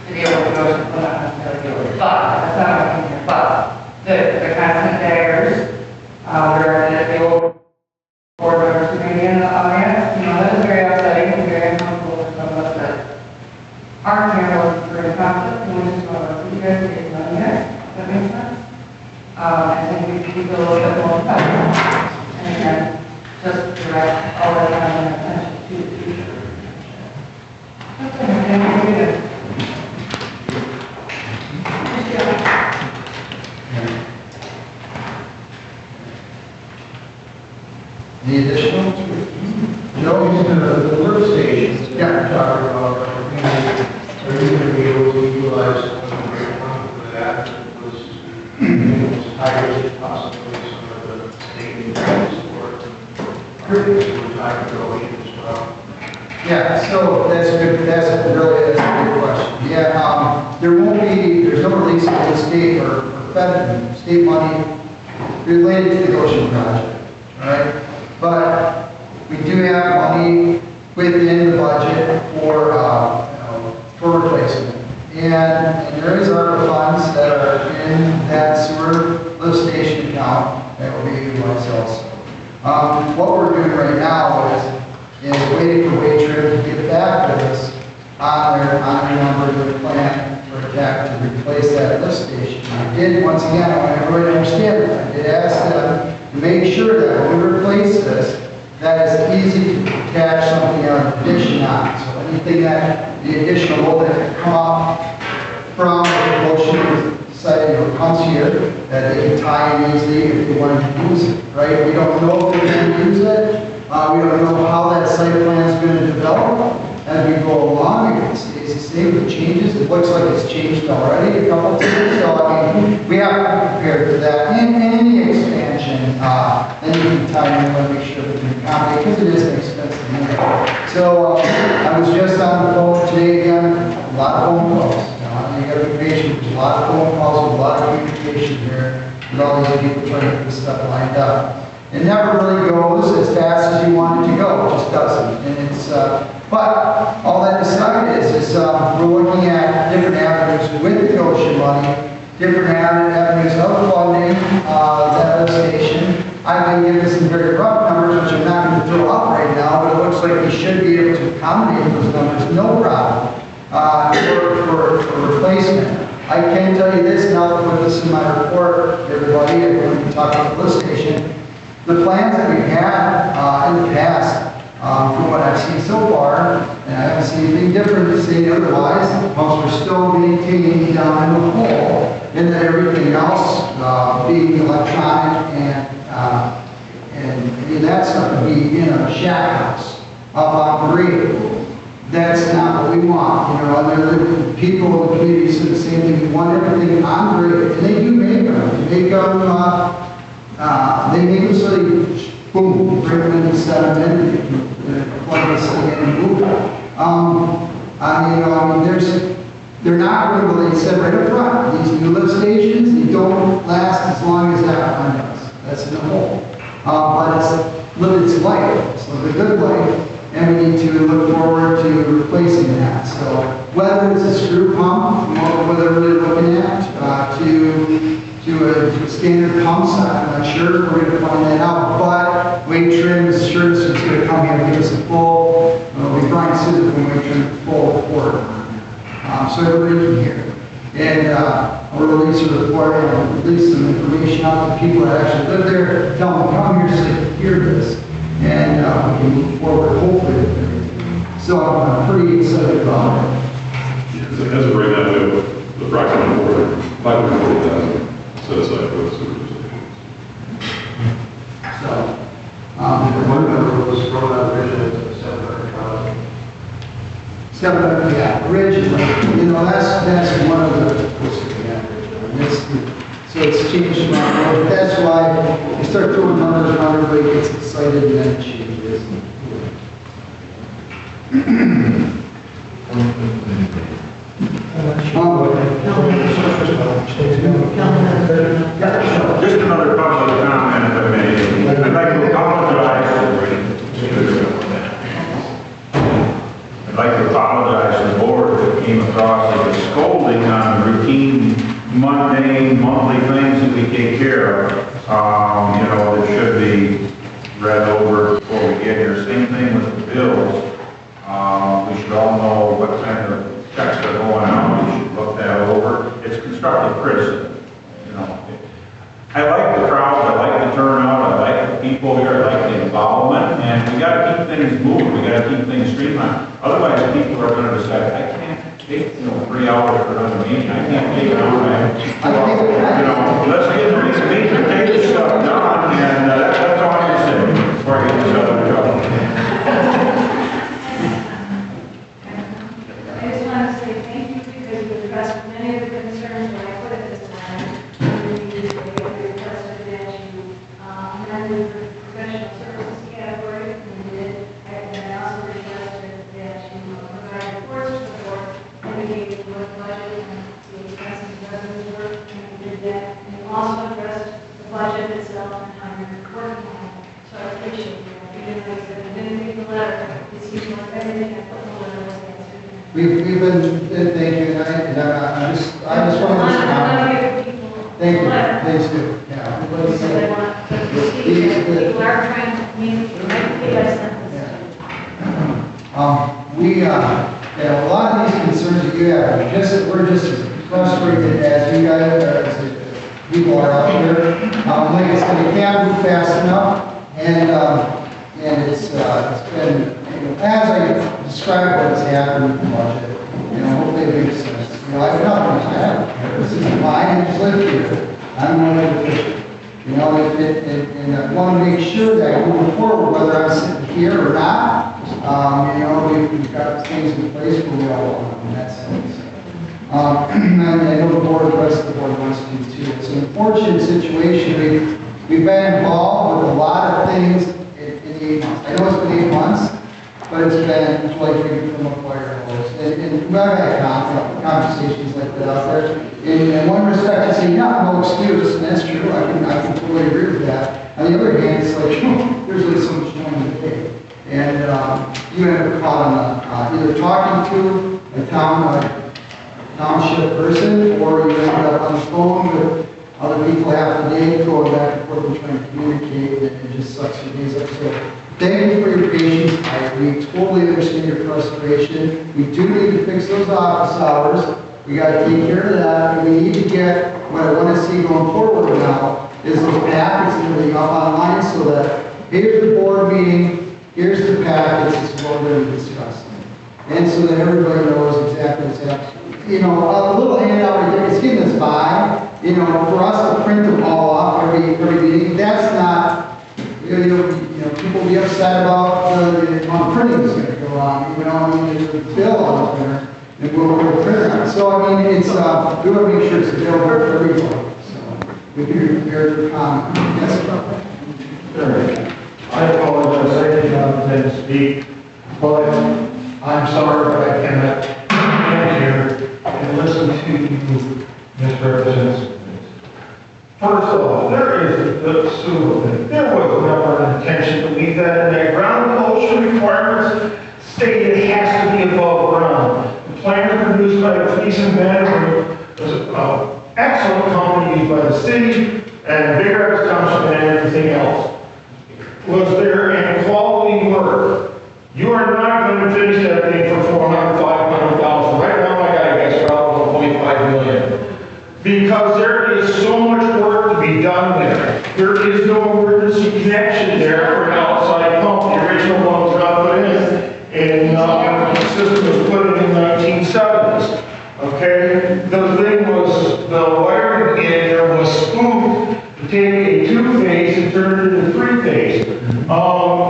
to be able to go to, well, not necessarily go to, but, that's not what I'm here, but the constant daggers, where the old board members who may be in the audience, you know, that is very upsetting and very uncomfortable for some of us that aren't here looking for a conflict, and we just want to work with you guys, to get money there. Does that make sense? I think we should be a little bit more professional. And again, just direct all the time and attention to the future. That's everything we do. Any additional? Joe, the workstations, yeah, talking about, are you going to be able to utilize some of the great money for that? It was higher than possibly some of the state support. We're talking about as well. Yeah, so that's good, that's a good question. Yeah, there's no release of the state or federal state money related to the ocean project, all right? But we do have money within the budget for replacement. And there is other funds that are in that sewer lift station account that will be utilized also. What we're doing right now is waiting for Waitrib to get back with us on their number, their plan for attack to replace that lift station. I did, once again, I want everybody to understand that. I did ask them to make sure that when we replace this, that it's easy to attach something on addition on. So anything that the additional load that can come up from the motion site or comes here, that they can tie in easily if they want to use it, right? We don't know if they're going to use it. We don't know how that site plan is going to develop as we go along. If it stays the same, if it changes, it looks like it's changed already a couple of times. So, I mean, we have to be prepared for that. And any expansion, then you can tie in and make sure that we can accommodate, because it is an expensive unit. So, I was just on the phone today again, a lot of phone calls. You got to be patient. There's a lot of phone calls, a lot of communication here with all these people trying to get this stuff lined up. It never really goes as fast as you want it to go. It just doesn't. And it's, but all that aside is we're looking at different avenues with the Goshen money, different avenues of funding that lift station. I've been given some very rough numbers, which I'm not going to throw out right now, but it looks like we should be able to accommodate those numbers, no problem. For replacement. I can tell you this now, I'll put this in my report, everybody, when we talk about the lift station. The plans that we've had in the past, from what I've seen so far, and I haven't seen anything different to say otherwise, the pumps are still maintained down in the hole, and that everything else being electronic and that stuff would be in a shack house up on grade. That's not what we want, you know, and the people in the community say the same thing. We want everything on grade, and they do make them. They make them, they make them so they, boom, bring them in and set them in, and plug this thing in and move it. They're not going to, they said right up front, these new lift stations, they don't last as long as that one does. That's in the hole. But it's lived its life, it's lived a good life. And we need to look forward to replacing that. So whether it's a screw pump, what they're really looking at, to standard pumps, I'm not sure. We're going to find that out. But Waitrib is sure it's going to come here and give us a full, we Brian Susan from Waitrib, full report on that. So everybody can hear. And we'll release a report and release some information out to people that actually live there. Tell them, come here so they can hear this. And we can move forward, hopefully, with everything. So I'm pretty excited about it. As of right now, we have approximately 540,000 set aside for the sewer station. So, one number was thrown out originally to 700,000. 700, yeah, originally. You know, that's one of the, so it's changed around. That's why you start throwing numbers around, everybody gets excited and then it changes. Just another public comment, if I may. I'd like to apologize. I'd like to apologize to the board that came across as a scolding on the routine, mundane, monthly things that we take care of. You know, that should be read over before we get here. Same thing with the bills. We should all know what kind of checks are going out. We should look that over. It's constructive criticism. You know, I like the crowd. I like the turnout. I like the people here. I like the involvement. And we got to keep things moving. We got to keep things streamlined. Otherwise, people are going to decide, I can't take 3 hours for another meeting. I can't take an hour. Let's get ready to meet and take this stuff done. And that's all I'm saying before I get this other trouble. I just want to say thank you because you addressed many of the concerns that I put at this time. We requested that you amended the professional services category, and you did. And I also requested that you provide reports to the board indicating what the budget and the expenses and revenues were, and you did that. And you also addressed the budget itself and how you're working on it. So I appreciate that. You didn't like that. You didn't read the letter. It seems like everything I put in the letter was answered. We've been thank you, and I just want to I want to give people Thank you, please do, yeah. Because I want to see that people are trying to communicate, right? I sent this Yeah, a lot of these concerns that you have, we're just as frustrated as you guys are, as the people are out there. Like I said, it can't move fast enough, and it's been, as I described what's happened with the budget, hopefully it makes sense. I have nothing, I don't care, this is mine, I just live here. I'm one of the officials. And I want to make sure that moving forward, whether I'm sitting here or not, we've got things in place where we all want them, and that's it. And I know the board, the rest of the board wants to too. It's an unfortunate situation. We've been involved with a lot of things in the 8 months. I know it's been 8 months, but it's been like drinking from a fire hose. And we've had conversations like that out there. In one respect, I say, no excuse, and that's true. I can totally agree with that. On the other hand, it's like, there's only so much time in the day. And you end up caught on either talking to a township person, or you end up on the phone with other people half the day, going back and forth and trying to communicate, and it just sucks your days up. So thank you for your patience. We totally understand your frustration. We do need to fix those office hours. We got to take care of that, and we need to get, what I want to see going forward now, is those packets and everything up online, so that here's the board meeting, here's the packets, this is what we're going to discuss. And so that everybody knows exactly what's happening. A little handout right there, it's getting us by. For us to print them all off every meeting, that's not, people be upset about the amount of printing that's going to go on. There's a bill on the printer, and we'll print it. So, it's, we want to make sure it's available for everybody. So, we can be prepared for comment. Yes, Sure. I apologize, I did not intend to speak, but I'm sorry, but I cannot stand here and listen to you misrepresent things. First of all, there is the sewer thing. There was never an intention to leave that in there. Ground culture requirements state it has to be above ground. The plan produced by the police and management was an excellent company used by the city and Big Rapids Township and everything else. Was there any quality work? You are not going to finish that thing for $400,000, $500,000. Right now, I got to guess around $1.5 million. Because there is so much work to be done there. There is no emergency connection there for an outside pump. The original one was not put in, and the system was put in the 1970s. Okay? The thing was, the wiring in there was spoofed to take a 2-phase and turn it into 3-phase.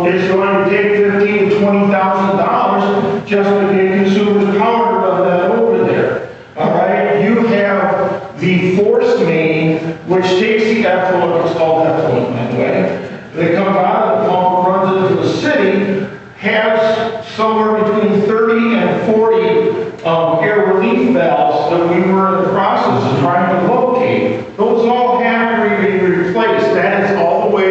It's going to take $15,000 to $20,000 just to get consumers power to run that over there. All right? You have the force main, which takes the effluent, it's called effluent, by the way, that comes out of the pump, runs into the city, has somewhere between 30 and 40 air relief valves that we were in the process of trying to locate. Those all have to be replaced. That is all the way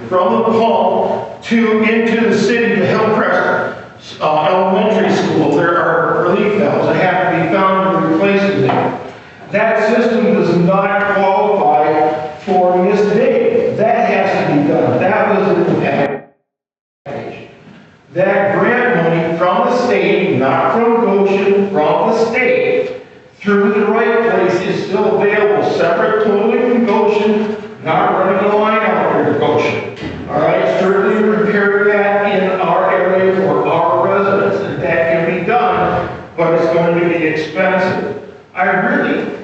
from the pump to into the city to Hillcrest Elementary School. There are relief valves that have to be found and replaced in there. That system does not qualify for this day. That has to be done. That was in the package. That grant money from the state, not from Goshen, from the state, through the right place is still available, separate totally from Goshen, not running a line out there to Goshen. All right, strictly repair that in our area for our residents, and that can be done, but it's going to be expensive. I really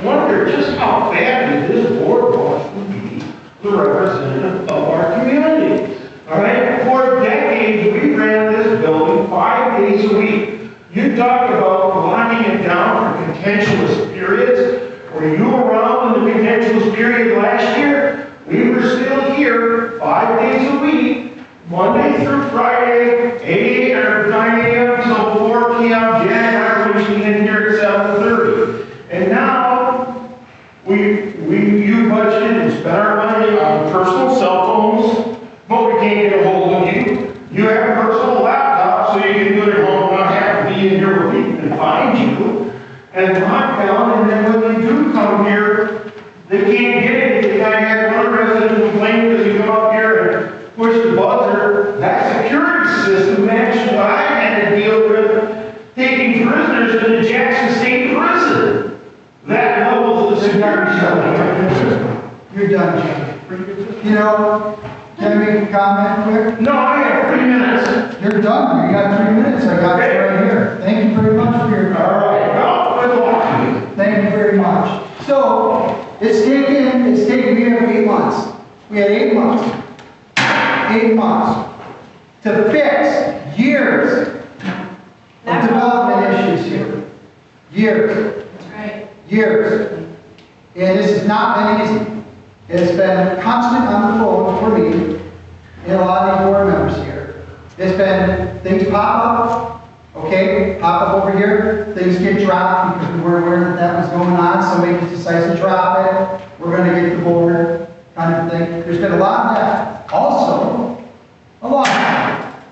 wonder just how badly this board wants to be the representative of our community. All right, for decades we ran this building 5 days a week. You talk about locking it down for contentious periods. Were you around in the contentious period last year? We were still here 5 days a week, Monday through Friday, 8 or 9 a.m. until 4 p.m. Jan and I were reaching in here at 7:30. And now, you budgeted and spent our money on personal cell phones, but we can't get a hold of you. You have a personal laptop, so you can do it at home, not have to be in here where people can find you. And lockdown, and then when they do come here, they can't You're done, You're done, Jim. You know, can I make a comment quick? No, I have 3 minutes. You're done. You got 3 minutes. I got you right here. Thank you very much for your All right, well, good luck to you. Thank you very much. So, it's taken, we have 8 months. We had 8 months. 8 months to fix years of development issues here. Years. That's right. Years. And this has not been easy. It's been constant on the phone for me and a lot of these board members here. It's been things pop up, okay, pop up over here, things get dropped because we weren't aware that that was going on, somebody just decides to drop it, we're going to get the board, kind of thing. There's been a lot of that. Also, a lot of that.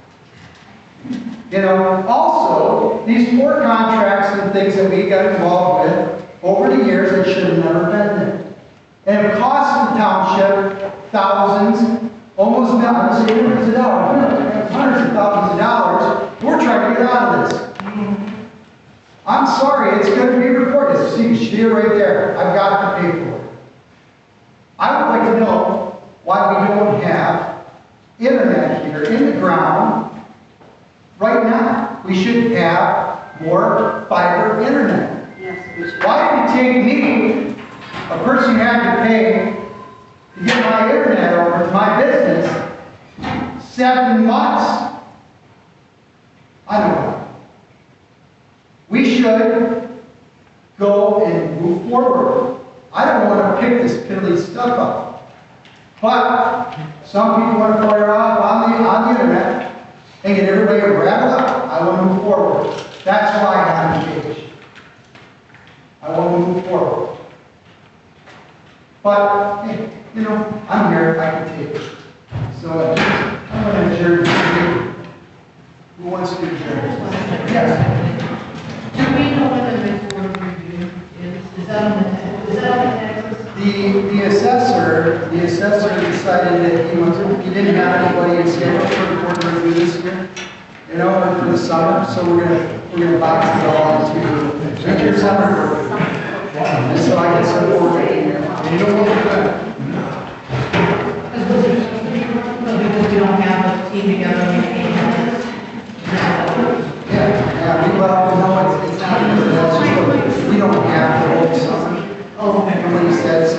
You know, also, these 4 contracts and things that we got involved with over the years that should have never been there. And it cost the township thousands, almost millions of dollars, hundreds of thousands of dollars. We're trying to get out of this. I'm sorry, it's going to be recorded. See it right there. I've got the paperwork. I would like to know why we don't have internet here in the ground right now. We should have more fiber internet. Yes, we should. Why did it take me, a person who had to pay to get my internet over to my business, 7 months? I don't know. We should go and move forward. I don't want to pick this piddly stuff up. But some people want to fire off on the internet and get everybody rattled up. I want to move forward. That's why I'm engaged. I want to move forward. But, hey, you know, I'm here, I can take it. So, I'm going to adjourn the meeting. Who wants to adjourn? Yes. Do we know what the next board review is? Is that on the taxes? The assessor decided that he didn't have anybody in schedule for the board review this year, you know, or for the summer, so we're gonna box it all into your summer. And so I can support it. And you don't want to do that. Because we don't have a team together and we can't have this. Yeah, well, no, it's not because that's just, we don't have the whole summer. Oh, okay. Everybody says.